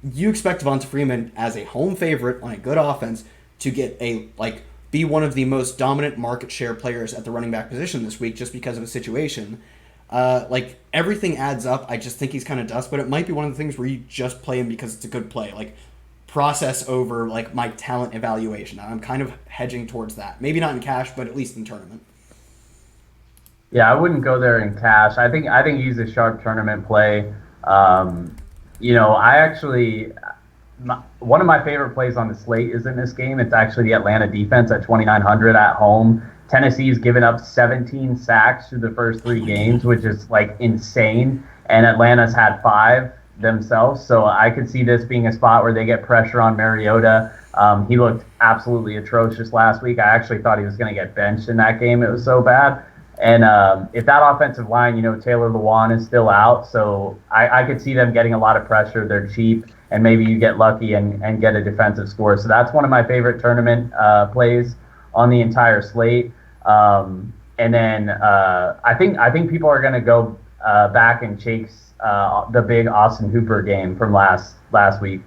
You expect Devonta Freeman as a home favorite on a good offense to be one of the most dominant market share players at the running back position this week just because of his situation. Everything adds up. I just think he's kind of dust, but it might be one of the things where you just play him because it's a good play. Like, process over my talent evaluation. I'm kind of hedging towards that. Maybe not in cash, but at least in tournament. Yeah, I wouldn't go there in cash. I think he's a sharp tournament play. I actually, one of my favorite plays on the slate is in this game. It's actually the Atlanta defense at 2,900 at home. Tennessee's given up 17 sacks through the first three games, which is like insane. And Atlanta's had 5 themselves. So I could see this being a spot where they get pressure on Mariota. He looked absolutely atrocious last week. I actually thought he was going to get benched in that game. It was so bad. And if that offensive line, Taylor Lewan is still out, so I could see them getting a lot of pressure. They're cheap, and maybe you get lucky and get a defensive score. So that's one of my favorite tournament plays on the entire slate. And then I think people are going to go back and chase the big Austin Hooper game from last week.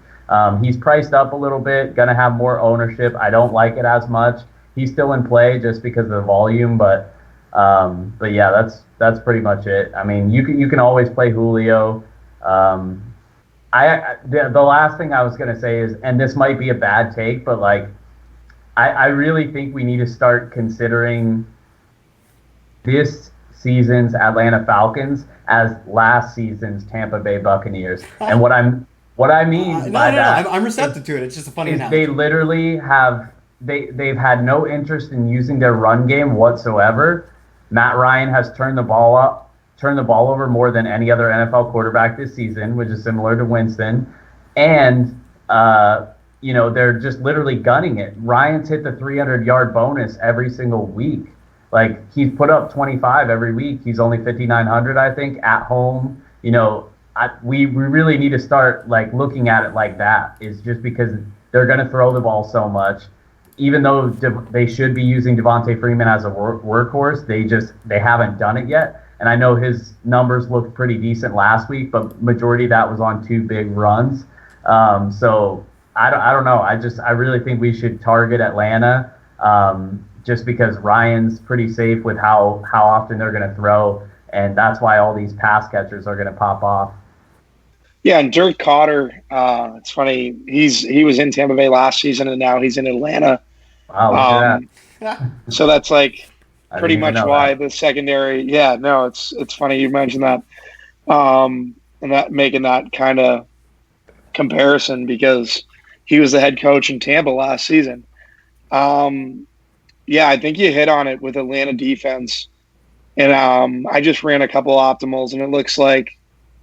He's priced up a little bit, going to have more ownership. I don't like it as much. He's still in play just because of the volume, but yeah, that's pretty much it. I mean, you can always play Julio. The last thing I was gonna say is, and this might be a bad take, but like, I really think we need to start considering this season's Atlanta Falcons as last season's Tampa Bay Buccaneers. And what I mean by that, I'm receptive to it. It's just a funny analogy. They literally have they've had no interest in using their run game whatsoever. Matt Ryan has turned the ball over more than any other NFL quarterback this season, which is similar to Winston. And they're just literally gunning it. Ryan's hit the 300-yard bonus every single week. Like, he's put up 25 every week. He's only 5,900, I think, at home. We really need to start like looking at it like that. Is just because they're going to throw the ball so much. Even though they should be using Devontae Freeman as a workhorse, they haven't done it yet. And I know his numbers looked pretty decent last week, but majority of that was on 2 big runs. So I don't know. I really think we should target Atlanta just because Ryan's pretty safe with how often they're going to throw, and that's why all these pass catchers are going to pop off. Yeah, and Dirk Cotter, it's funny. He was in Tampa Bay last season, and now he's in Atlanta. Wow, look at that. So that's like pretty much why the secondary. Yeah, no, it's funny you mentioned that, and that making that kind of comparison because he was the head coach in Tampa last season. Yeah, I think you hit on it with Atlanta defense, and I just ran a couple optimals, and it looks like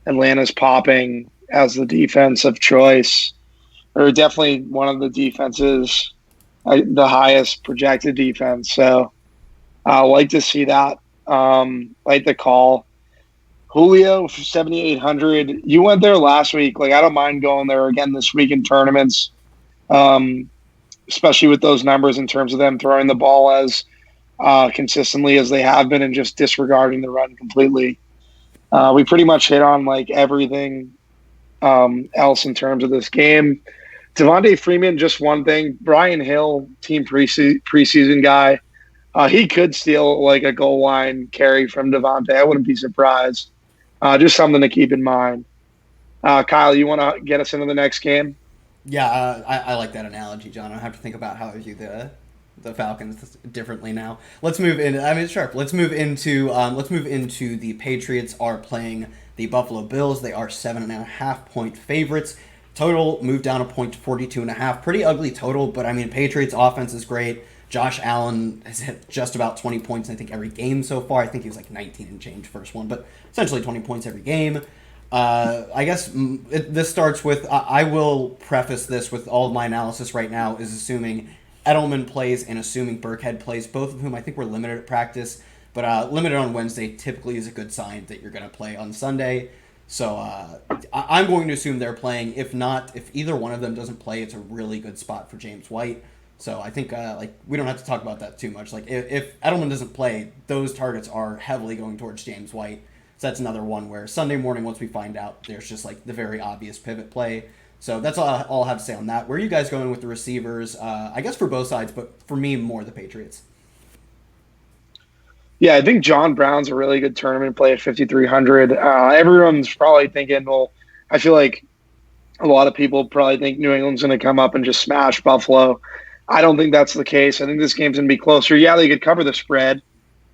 Atlanta's popping as the defense of choice, or definitely one of the defenses, the highest projected defense. So I like to see that. Like the call. Julio, 7,800. You went there last week. Like, I don't mind going there again this week in tournaments, especially with those numbers in terms of them throwing the ball as consistently as they have been and just disregarding the run completely. We pretty much hit on like everything else in terms of this game. Devontae Freeman, just one thing. Brian Hill, team preseason guy. He could steal like a goal line carry from Devontae. I wouldn't be surprised. Just something to keep in mind. Kyle, you want to get us into the next game? Yeah, I like that analogy, John. I have to think about how I view the Falcons differently now. Let's move in. I mean, it's sharp. Let's move into the Patriots are playing the Buffalo Bills. They are 7.5-point favorites. Total moved down a point to 42.5. Pretty ugly total, but I mean, Patriots offense is great. Josh Allen has hit just about 20 points in, I think, every game so far. I think he was like 19 and change first one, but essentially 20 points every game. I guess this starts with, I will preface this with all of my analysis right now is assuming Edelman plays and assuming Burkhead plays, both of whom I think were limited at practice, but limited on Wednesday typically is a good sign that you're going to play on Sunday. So I'm going to assume they're playing. If not, if either one of them doesn't play, it's a really good spot for James White. So I think we don't have to talk about that too much. Like if Edelman doesn't play, those targets are heavily going towards James White. So that's another one where Sunday morning, once we find out, there's just like the very obvious pivot play. So that's all I'll have to say on that. Where are you guys going with the receivers? I guess for both sides, but for me, more the Patriots. Yeah, I think John Brown's a really good tournament play at 5,300. Everyone's probably thinking, well, I feel like a lot of people probably think New England's going to come up and just smash Buffalo. I don't think that's the case. I think this game's going to be closer. Yeah, they could cover the spread,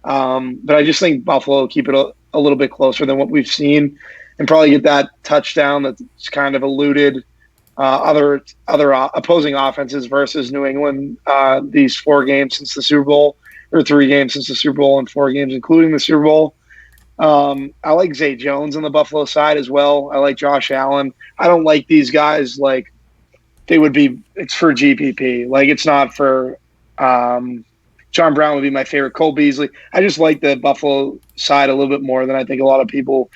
but I just think Buffalo will keep it a little bit closer than what we've seen and probably get that touchdown that's kind of eluded other opposing offenses versus New England these 4 games since the Super Bowl, or 3 games since the Super Bowl, and 4 games including the Super Bowl. I like Zay Jones on the Buffalo side as well. I like Josh Allen. I don't like these guys like they would be. It's for GPP. Like it's not for. John Brown would be my favorite. Cole Beasley. I just like the Buffalo side a little bit more than I think a lot of people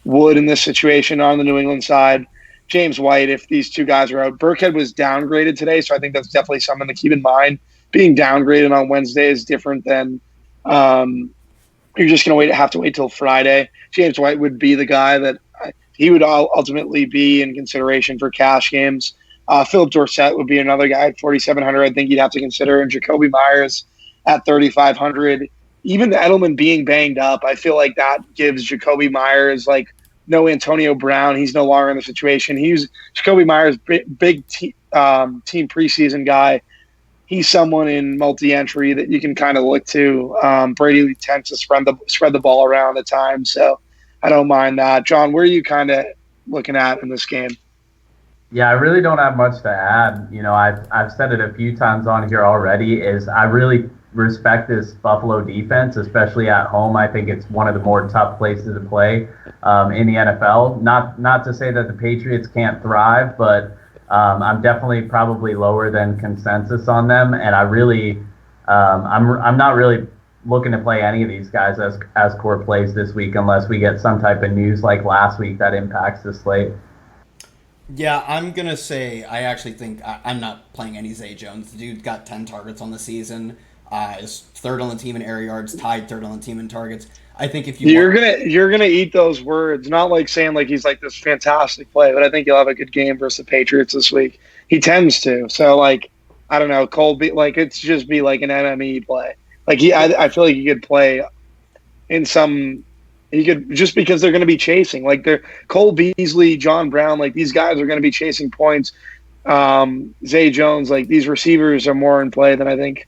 would in this situation on the New England side. James White, if these 2 guys are out. Burkhead was downgraded today, so I think that's definitely something to keep in mind. Being downgraded on Wednesday is different than you're just going to have to wait till Friday. James White would be the guy that he would ultimately be in consideration for cash games. Philip Dorsett would be another guy at 4,700. I think you'd have to consider, and Jacoby Myers at 3,500. Even the Edelman being banged up, I feel like that gives Jacoby Myers like no Antonio Brown. He's no longer in the situation. Jacoby Myers, big team preseason guy. He's someone in multi-entry that you can kind of look to. Brady tends to spread the ball around at times, so I don't mind that. John, where are you kind of looking at in this game? Yeah, I really don't have much to add. I've said it a few times on here already. Is I really respect this Buffalo defense, especially at home. I think it's one of the more tough places to play in the NFL. Not to say that the Patriots can't thrive, but I'm definitely probably lower than consensus on them, and I really, I'm not really looking to play any of these guys as core plays this week unless we get some type of news like last week that impacts the slate. Yeah, I'm going to say I actually think I'm not playing any Zay Jones. The dude got 10 targets on the season. Is third on the team in air yards, tied third on the team in targets. I think if you're gonna eat those words, not like saying like he's like this fantastic play, but I think he'll have a good game versus the Patriots this week. He tends to. So like I don't know, Cole like it's just be like an MME play. Like I feel like he could play in some. He could just because they're going to be chasing like they're Cole Beasley, John Brown, like these guys are going to be chasing points. Zay Jones, like these receivers are more in play than I think.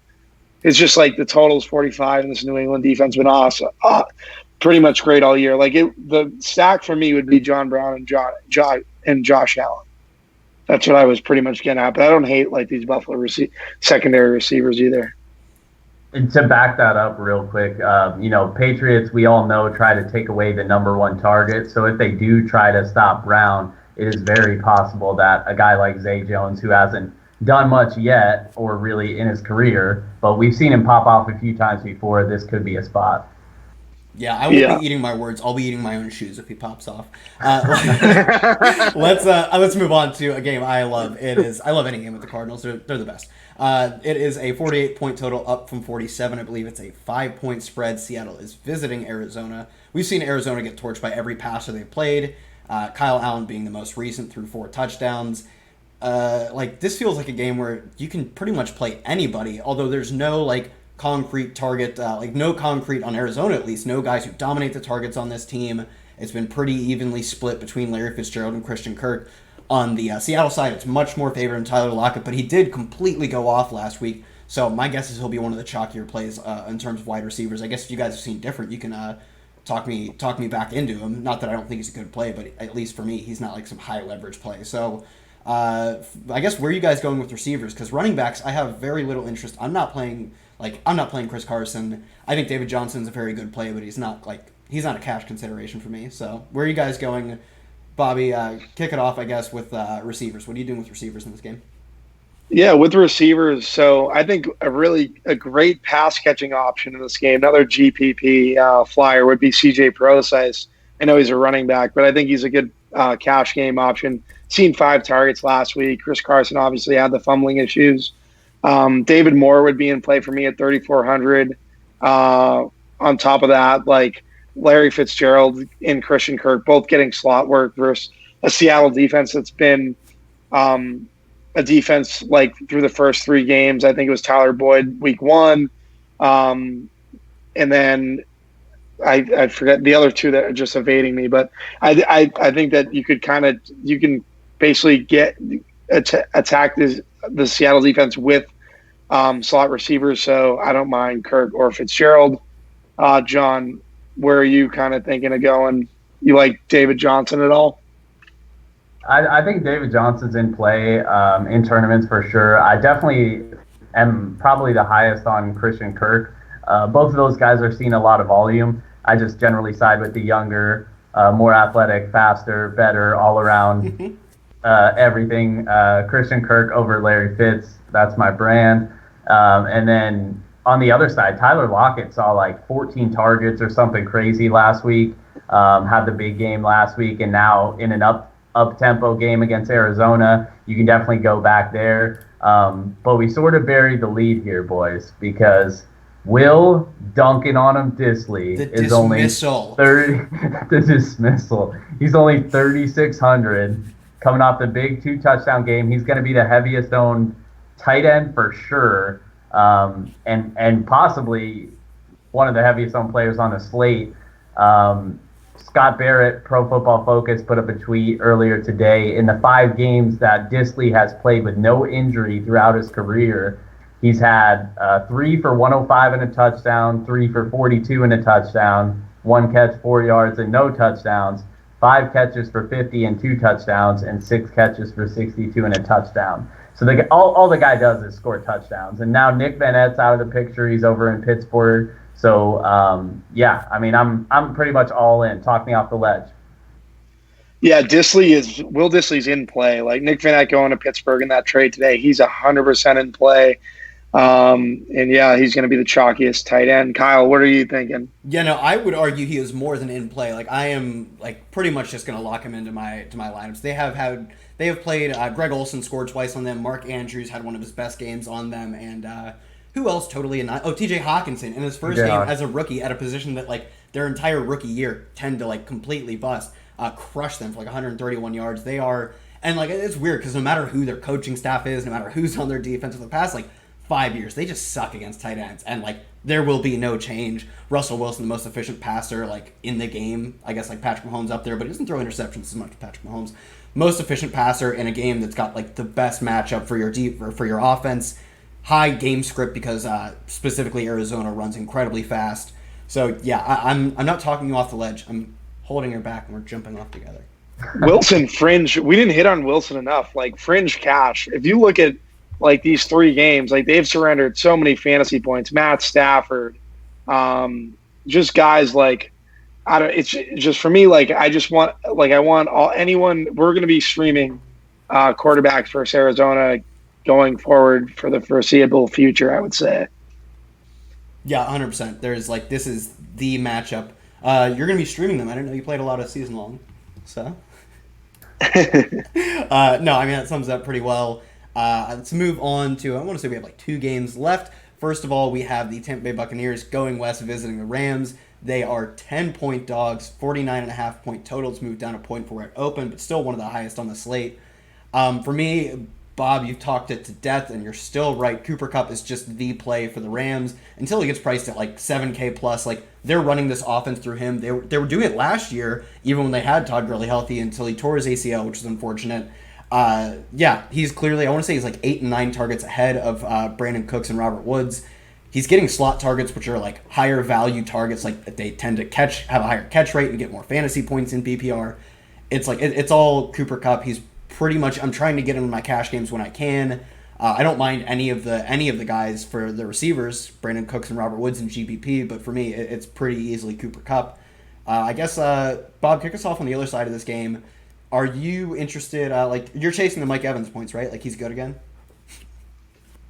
It's just like the total's 45, and this New England defense been awesome, pretty much great all year. Like the stack for me would be John Brown and Josh Allen. That's what I was pretty much getting at. But I don't hate like these Buffalo secondary receivers either. And to back that up real quick, Patriots, we all know, try to take away the number 1 target. So if they do try to stop Brown, it is very possible that a guy like Zay Jones, who hasn't done much yet or really in his career, but we've seen him pop off a few times before, this could be a spot. Yeah, I won't be eating my words. I'll be eating my own shoes if he pops off. Let's move on to a game I love. I love any game with the Cardinals. They're the best. It is a 48-point total, up from 47. I believe it's a 5-point spread. Seattle is visiting Arizona. We've seen Arizona get torched by every passer they've played. Kyle Allen being the most recent through 4 touchdowns. This feels like a game where you can pretty much play anybody, although there's no concrete target, no concrete on Arizona at least, no guys who dominate the targets on this team. It's been pretty evenly split between Larry Fitzgerald and Christian Kirk. On the Seattle side, it's much more favored in Tyler Lockett, but he did completely go off last week, so my guess is he'll be one of the chalkier plays in terms of wide receivers. I guess if you guys have seen different, you can talk me back into him. Not that I don't think he's a good play, but at least for me, he's not like some high leverage play. So I guess where are you guys going with receivers? Because running backs, I have very little interest. I'm not playing Chris Carson. I think David Johnson's a very good play, but he's not a cash consideration for me. So where are you guys going? Bobby, kick it off, I guess, with receivers. What are you doing with receivers in this game? Yeah, with receivers. So I think a great pass catching option in this game, another GPP flyer would be CJ Prosise. I know he's a running back, but I think he's a good cash game option. Seen 5 targets last week. Chris Carson obviously had the fumbling issues. David Moore would be in play for me at 3,400. On top of that, Larry Fitzgerald and Christian Kirk both getting slot work versus a Seattle defense that's been a defense through the first 3 games. I think it was Tyler Boyd week 1. And then I forget the other 2 that are just evading me. But I think that you can basically attack the Seattle defense with slot receivers. So I don't mind Kirk or Fitzgerald. John, where are you kind of thinking of going? You like David Johnson at all? I think David Johnson's in play in tournaments for sure. I definitely am probably the highest on Christian Kirk. Both of those guys are seeing a lot of volume. I just generally side with the younger, more athletic, faster, better, all around everything. Christian Kirk over Larry Fitz. That's my brand. And then on the other side, Tyler Lockett saw like 14 targets or something crazy last week. Had the big game last week, and now in an up tempo game against Arizona, you can definitely go back there. But we sort of buried the lead here, boys, because Will dunking on him Disley is only 30. The dismissal. He's only 3,600 coming off the big 2-touchdown game. He's going to be the heaviest owned tight end for sure, and possibly one of the heaviest owned players on the slate. Scott Barrett, Pro Football Focus, put up a tweet earlier today. In the 5 games that Disley has played with no injury throughout his career, he's had 3 for 105 and a touchdown, 3 for 42 and a touchdown, 1 catch, 4 yards, and no touchdowns, 5 catches for 50 and 2 touchdowns, and 6 catches for 62 and a touchdown. So all the guy does is score touchdowns. And now Nick Van Et's out of the picture. He's over in Pittsburgh. So, yeah, I mean, I'm pretty much all in. Talk me off the ledge. Yeah, Will Disley's in play. Like Nick Van Eck going to Pittsburgh in that trade today, he's 100% in play. And yeah, he's going to be the chalkiest tight end. Kyle, what are you thinking? Yeah, no, I would argue he is more than in play. Like I am, like pretty much just going to lock him into my lineups. They have played. Greg Olsen scored twice on them. Mark Andrews had one of his best games on them, and who else totally T.J. Hawkinson in his first game as a rookie at a position that like their entire rookie year tend to like completely bust. Crush them for like 131 yards. They are, and like it's weird because no matter who their coaching staff is, no matter who's on their defense for the past like 5 years, they just suck against tight ends, and like there will be no change. Russell Wilson, the most efficient passer like in the game, I guess like Patrick Mahomes up there, but he doesn't throw interceptions as much as Patrick Mahomes. Most efficient passer in a game that's got like the best matchup for your offense. High game script because specifically Arizona runs incredibly fast. So yeah, I'm not talking you off the ledge. I'm holding her back and we're jumping off together. Wilson fringe. We didn't hit on Wilson enough. Like fringe cash. If you look at like these 3 games, like they've surrendered so many fantasy points. Matt Stafford, just guys like I don't. It's just for me. Like I want anyone. We're going to be streaming quarterbacks versus Arizona going forward for the foreseeable future, I would say. Yeah, 100%. There's like this is the matchup. You're going to be streaming them. I didn't know you played a lot of season long. So no, I mean that sums up pretty well. Let's move on to, I want to say we have like 2 games left. First of all, we have the Tampa Bay Buccaneers going west visiting the Rams. They are 10-point dogs, 49.5-point totals, moved down a point for where it opened, but still one of the highest on the slate. For me, Bob, you've talked it to death, and you're still right. Cooper Kupp is just the play for the Rams until he gets priced at like $7K plus. Like they're running this offense through him. They were doing it last year, even when they had Todd Gurley healthy, until he tore his ACL, which is unfortunate. Yeah, he's clearly, I want to say he's like 8 and 9 targets ahead of Brandon Cooks and Robert Woods. He's getting slot targets, which are like higher value targets. Like they tend to have a higher catch rate and get more fantasy points in PPR. It's like it's all Cooper Kupp. He's pretty much. I'm trying to get him in my cash games when I can. I don't mind any of the guys for the receivers, Brandon Cooks and Robert Woods in GPP. But for me, it's pretty easily Cooper Kupp. I guess Bob, kick us off on the other side of this game. Are you interested? Like you're chasing the Mike Evans points, right? Like he's good again.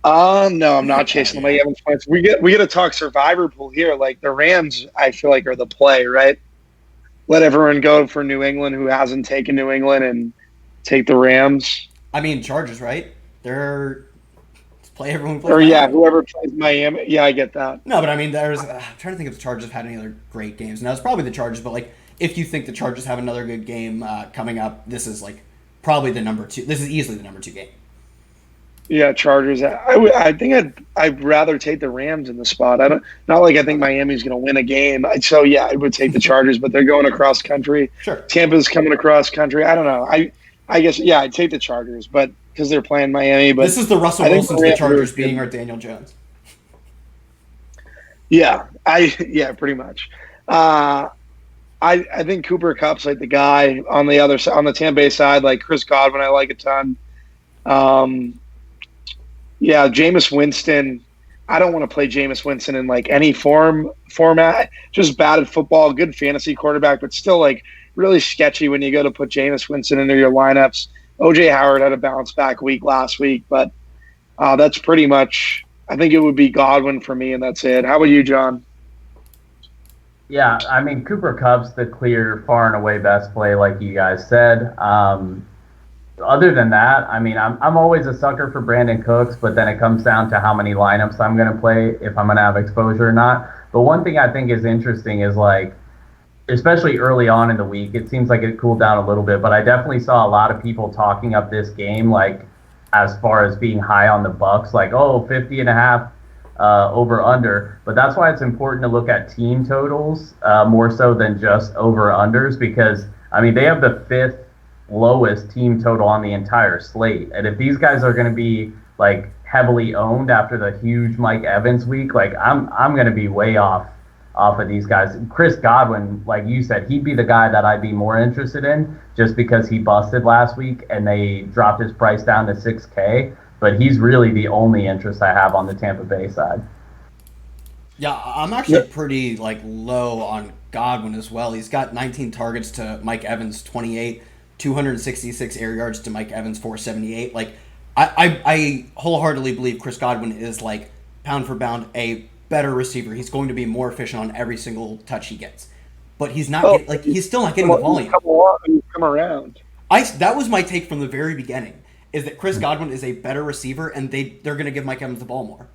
No, I'm not chasing the Mike Evans points. We get to talk survivor pool here. Like the Rams, I feel like are the play, right? Let everyone go for New England who hasn't taken New England and take the Rams. I mean Chargers, right? They're play everyone. Or Miami. Yeah, whoever plays Miami. Yeah, I get that. No, but I mean, I'm trying to think if the Chargers have had any other great games. Now it's probably the Chargers, but like if you think the Chargers have another good game coming up, this is like probably the number 2. This is easily the number 2 game. Yeah, Chargers. I think I'd rather take the Rams in the spot. I think Miami's going to win a game. So yeah, I would take the Chargers, but they're going across country. Sure. Tampa's coming across country. I don't know. I guess yeah, I'd take the Chargers, but because they're playing Miami. But this is the Russell Wilson to the Chargers being our Daniel Jones. Yeah, pretty much. I think Cooper Kupp's like the guy on the other side, on the Tampa Bay side. Like Chris Godwin, I like a ton. Um, yeah, Jameis Winston. I don't want to play Jameis Winston in like any format. Just bad at football, good fantasy quarterback, but still like really sketchy when you go to put Jameis Winston into your lineups. OJ Howard had a bounce back week last week, but that's pretty much. I think it would be Godwin for me, and that's it. How about you, John? Yeah, I mean Cooper Kupp's the clear, far and away best play, like you guys said. Other than that, I mean, I'm always a sucker for Brandon Cooks, but then it comes down to how many lineups I'm going to play, if I'm going to have exposure or not. But one thing I think is interesting is like, especially early on in the week, it seems like it cooled down a little bit, but I definitely saw a lot of people talking up this game, like as far as being high on the Bucks, like, oh, 50 and a half over under. But that's why it's important to look at team totals more so than just over unders, because I mean, they have the fifth lowest team total on the entire slate. And if these guys are going to be like heavily owned after the huge Mike Evans week, like I'm going to be way off of these guys. Chris Godwin, like you said, he'd be the guy that I'd be more interested in just because he busted last week and they dropped his price down to 6K. But he's really the only interest I have on the Tampa Bay side. Yeah, I'm actually pretty like low on Godwin as well. He's got 19 targets to Mike Evans 28, 266 air yards to Mike Evans 478. Like I wholeheartedly believe Chris Godwin is like pound for pound a better receiver. He's going to be more efficient on every single touch he gets. But he's not he's still not getting the volume. Come around. That was my take from the very beginning, is that Chris Godwin is a better receiver and they're going to give Mike Evans the ball more.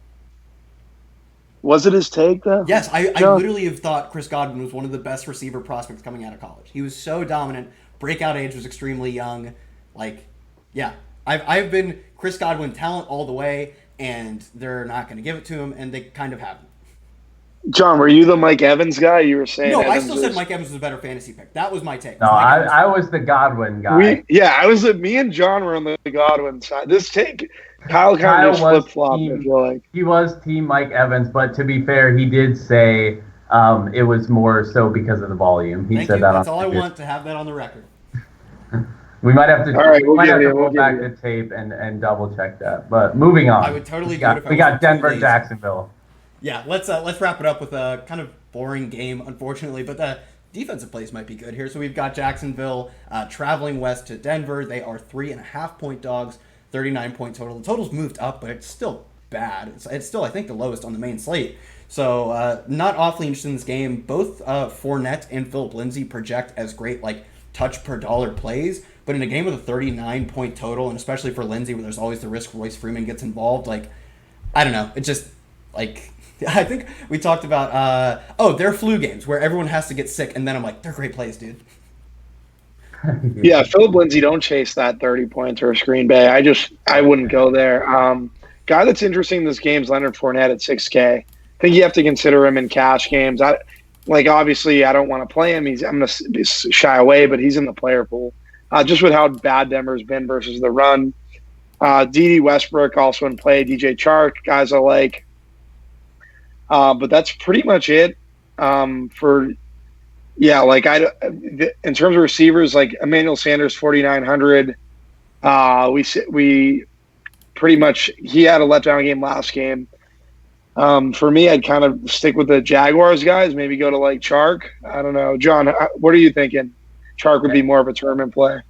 Was it his take though? Yes, I literally have thought Chris Godwin was one of the best receiver prospects coming out of college. He was so dominant. Breakout age was extremely young. Like, yeah, I've been Chris Godwin talent all the way, and they're not going to give it to him, and they kind of haven't. John, were you the Mike Evans guy? You were saying no. Evans I still said Mike Evans was a better fantasy pick. That was my take. No, I was the Godwin guy. Me and John were on the Godwin side. This take, Kyle kind of flip flopped. I feel like he was team Mike Evans, but to be fair, he did say it was more so because of the volume. He said that. That's all I want, to have that on the record. We might have to. All right, we'll go back to tape and double check that. But moving on. I would totally do it. We got Denver, Jacksonville. Yeah, let's wrap it up with a kind of boring game, unfortunately, but the defensive plays might be good here. So we've got Jacksonville traveling west to Denver. They are 3.5-point dogs, 39-point total. The total's moved up, but it's still bad. It's still, I think, the lowest on the main slate. So not awfully interested in this game. Both Fournette and Philip Lindsay project as great like touch per dollar plays, but in a game with a 39-point total, and especially for Lindsay, where there's always the risk Royce Freeman gets involved, like I don't know, it just like. I think we talked about, they're flu games where everyone has to get sick, and then I'm like, they're great plays, dude. Yeah, Philip Lindsay, don't chase that 30 points or a Green Bay. I wouldn't go there. Guy that's interesting in this game is Leonard Fournette at 6K. I think you have to consider him in cash games. Obviously, I don't want to play him. I'm going to shy away, but he's in the player pool. Just with how bad Denver's been versus the run. D.D. Westbrook also in play. DJ Chark, guys I like. But that's pretty much it in terms of receivers, like Emmanuel Sanders 4,900. We pretty much, he had a letdown game last game. For me, I'd kind of stick with the Jaguars guys. Maybe go to like Chark. I don't know, John. What are you thinking? Chark would be more of a tournament play.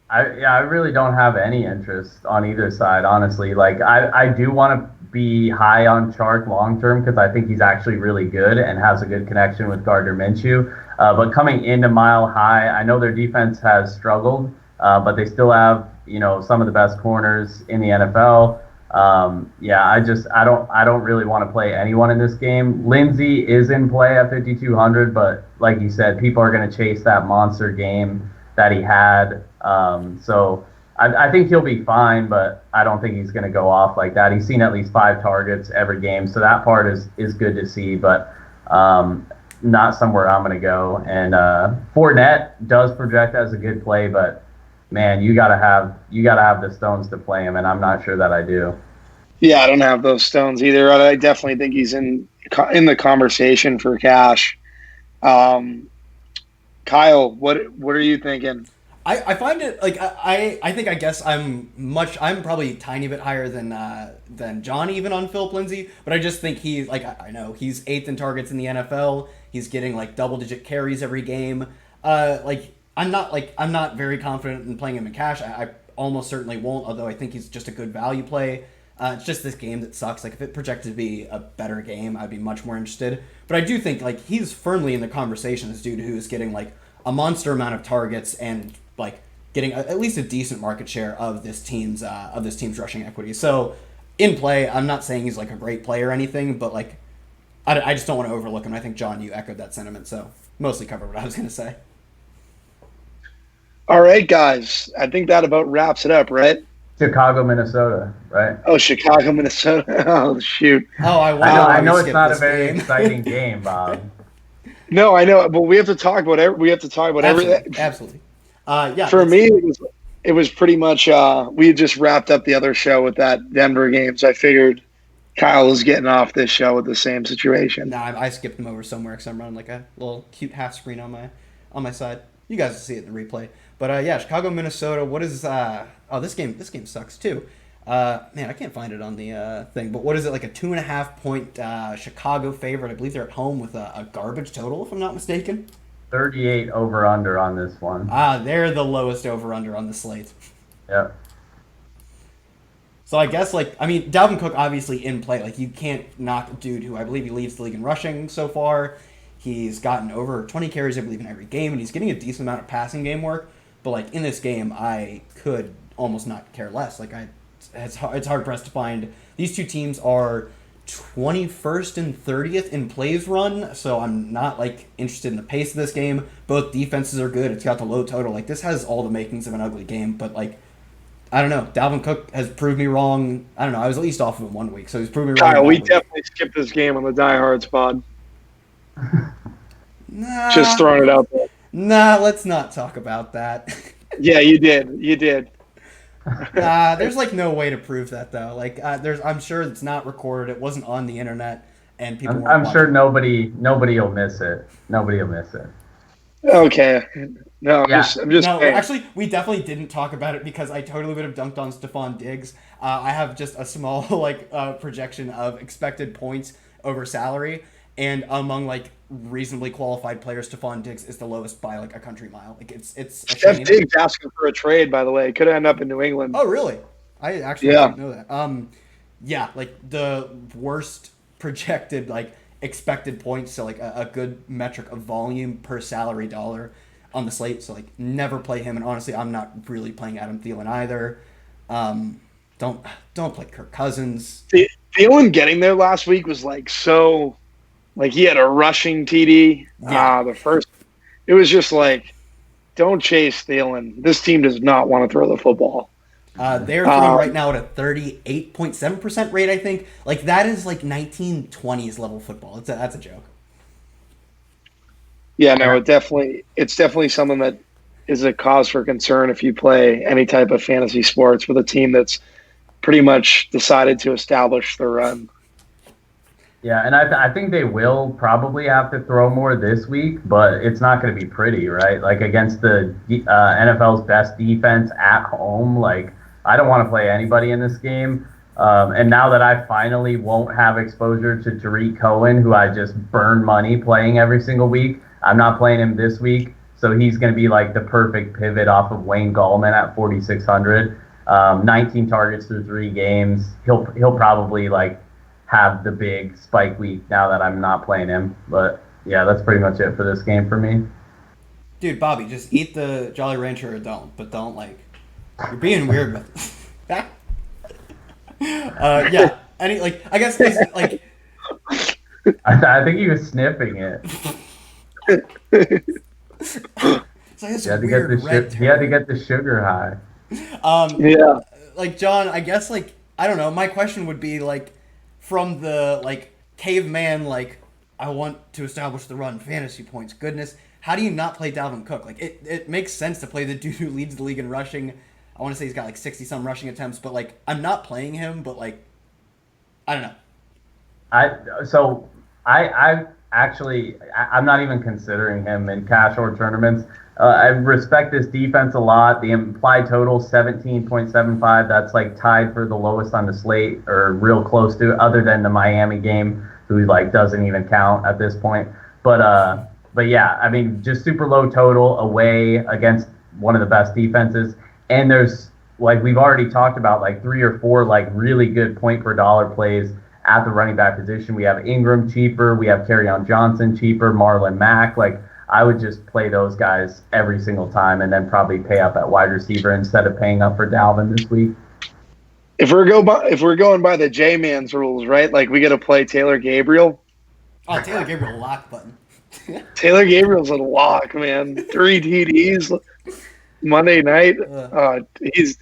I really don't have any interest on either side, honestly. Like I do want to be high on Chark long term because I think he's actually really good and has a good connection with Gardner Minshew. But coming into Mile High, I know their defense has struggled, but they still have some of the best corners in the NFL. I don't really want to play anyone in this game. Lindsey is in play at 5,200, but like you said, people are going to chase that monster game that he had. So I think he'll be fine, but I don't think he's going to go off like that. He's seen at least 5 targets every game, so that part is good to see, but not somewhere I'm going to go. And Fournette does project as a good play, but man, you gotta have the stones to play him, and I'm not sure that I do. Yeah, I don't have those stones either. I definitely think he's in the conversation for cash. Kyle, what are you thinking? I find it like I think I guess I'm probably a tiny bit higher than John even on Philip Lindsay, but I just think he like I know he's eighth in targets in the NFL. He's getting like double digit carries every game. I'm not very confident in playing him in cash. I almost certainly won't, although I think he's just a good value play. It's just this game that sucks. Like if it projected to be a better game, I'd be much more interested. But I do think like he's firmly in the conversation. This dude who is getting like a monster amount of targets and like getting at least a decent market share of this team's rushing equity. So in play, I'm not saying he's like a great player or anything, but like I just don't want to overlook him. I think John, you echoed that sentiment, so mostly covered what I was going to say. All right, guys. I think that about wraps it up, right? Chicago, Minnesota, right? Oh, Chicago, Minnesota. Oh, shoot. Oh, I know it's not a very exciting game, Bob. No, I know, but we have to talk about everything. Absolutely. Yeah. For me, it was pretty much we had just wrapped up the other show with that Denver game, so I figured Kyle was getting off this show with the same situation. Nah, I skipped him over somewhere because I'm running like a little cute half screen on my side. You guys will see it in the replay. But yeah, Chicago, Minnesota. What is this game? This game sucks too. Man, I can't find it on the thing. But what is it, like a 2.5 point Chicago favorite? I believe they're at home with a garbage total, if I'm not mistaken. 38 over under on this one. They're the lowest over under on the slate. Yep. So I guess Dalvin Cook obviously in play. Like you can't knock a dude who I believe he leads the league in rushing so far. He's gotten over 20 carries, I believe, in every game, and he's getting a decent amount of passing game work. But like in this game, I could almost not care less. Like it's hard pressed to find. These two teams are 21st and 30th in plays run, so I'm not like interested in the pace of this game. Both defenses are good. It's got the low total. Like this has all the makings of an ugly game, but like I don't know. Dalvin Cook has proved me wrong. I don't know. I was at least off of him 1 week, so he's proved me wrong. Kyle, we definitely skipped this game on the Die Hard spot. Nah, just throwing it out there. Nah, let's not talk about that. Yeah, you did. There's like no way to prove that though. Like I'm sure it's not recorded. It wasn't on the internet, and people. I'm sure nobody will miss it. Nobody will miss it. Okay. No, Yeah. I'm just no, saying. actually, we definitely didn't talk about it because I totally would have dunked on Stephon Diggs. I have just a small projection of expected points over salary, and among like reasonably qualified players, Stephon Diggs is the lowest by like a country mile. Like it's a Steph shame. Diggs asking for a trade, by the way. Could end up in New England. Oh, really? I actually didn't know that. Yeah, like the worst projected like expected points, so like a good metric of volume per salary dollar on the slate. So like never play him, and honestly, I'm not really playing Adam Thielen either. Don't play Kirk Cousins. Thielen getting there last week was like so, like he had a rushing TD. Yeah. It was just like, don't chase Thielen. This team does not want to throw the football. They're throwing right now at a 38.7% rate, I think. Like that is like 1920s level football. That's a joke. Yeah, no, it's definitely something that is a cause for concern if you play any type of fantasy sports with a team that's pretty much decided to establish the run. Yeah, and I think they will probably have to throw more this week, but it's not going to be pretty, right? Like against the NFL's best defense at home, like I don't want to play anybody in this game. And now that I finally won't have exposure to Tariq Cohen, who I just burn money playing every single week, I'm not playing him this week. So he's going to be like the perfect pivot off of Wayne Gallman at 4,600. 19 targets through 3 games. He'll probably like have the big spike week now that I'm not playing him. But yeah, that's pretty much it for this game for me. Dude, Bobby, just eat the Jolly Rancher or don't, but don't like you're being weird with it. Yeah. Any like I guess this, like I think he was sniffing it. so He had to get the sugar high. Yeah. Like John, I guess like I don't know. My question would be like from the like caveman like I want to establish the run fantasy points. Goodness, how do you not play Dalvin Cook? Like it makes sense to play the dude who leads the league in rushing. I want to say he's got like 60 some rushing attempts, but like I'm not playing him. But like I don't know. I Actually, I'm not even considering him in cash or tournaments. I respect this defense a lot. The implied total 17.75. That's like tied for the lowest on the slate, or real close to, other than the Miami game, who like doesn't even count at this point. But yeah, I mean, just super low total away against one of the best defenses. And there's, like we've already talked about, like 3 or 4 like really good point per dollar plays at the running back position. We have Ingram cheaper, we have Kerryon Johnson cheaper, Marlon Mack. Like, I would just play those guys every single time, and then probably pay up at wide receiver instead of paying up for Dalvin this week. If we're going by the J Man's rules, right? Like we got to play Taylor Gabriel. Oh, Taylor Gabriel lock button. Taylor Gabriel's a lock, man. 3 TDs Monday night. He's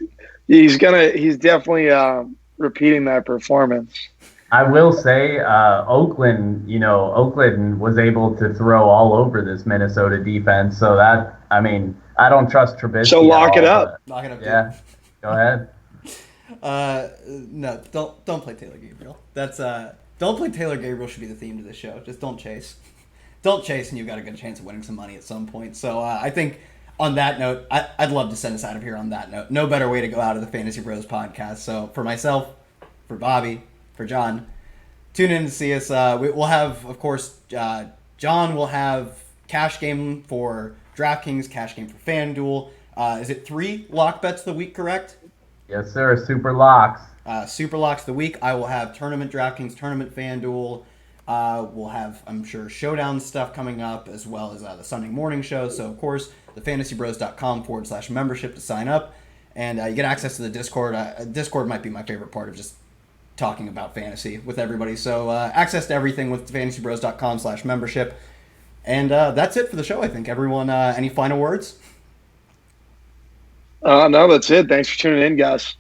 definitely repeating that performance. I will say, Oakland was able to throw all over this Minnesota defense. So that, I mean, I don't trust Trubisky. So lock it up. Lock it up. Yeah, go ahead. No, don't play Taylor Gabriel. That's don't play Taylor Gabriel should be the theme to the show. Just don't chase. Don't chase, and you've got a good chance of winning some money at some point. So I think on that note, I'd love to send us out of here on that note. No better way to go out of the Fantasy Bros podcast. So for myself, for Bobby, for John, tune in to see us. We'll have, of course, John will have cash game for DraftKings, cash game for FanDuel. Is it 3 lock bets of the week, correct? Yes, sir. Super locks. Super locks of the week. I will have tournament DraftKings, tournament FanDuel. We'll have, I'm sure, showdown stuff coming up, as well as the Sunday morning show. So, of course, thefantasybros.com/membership to sign up. And you get access to the Discord. Discord might be my favorite part of just talking about fantasy with everybody. So, access to everything with thefantasybros.com/membership. And that's it for the show, I think. Everyone, any final words? No, that's it. Thanks for tuning in, guys.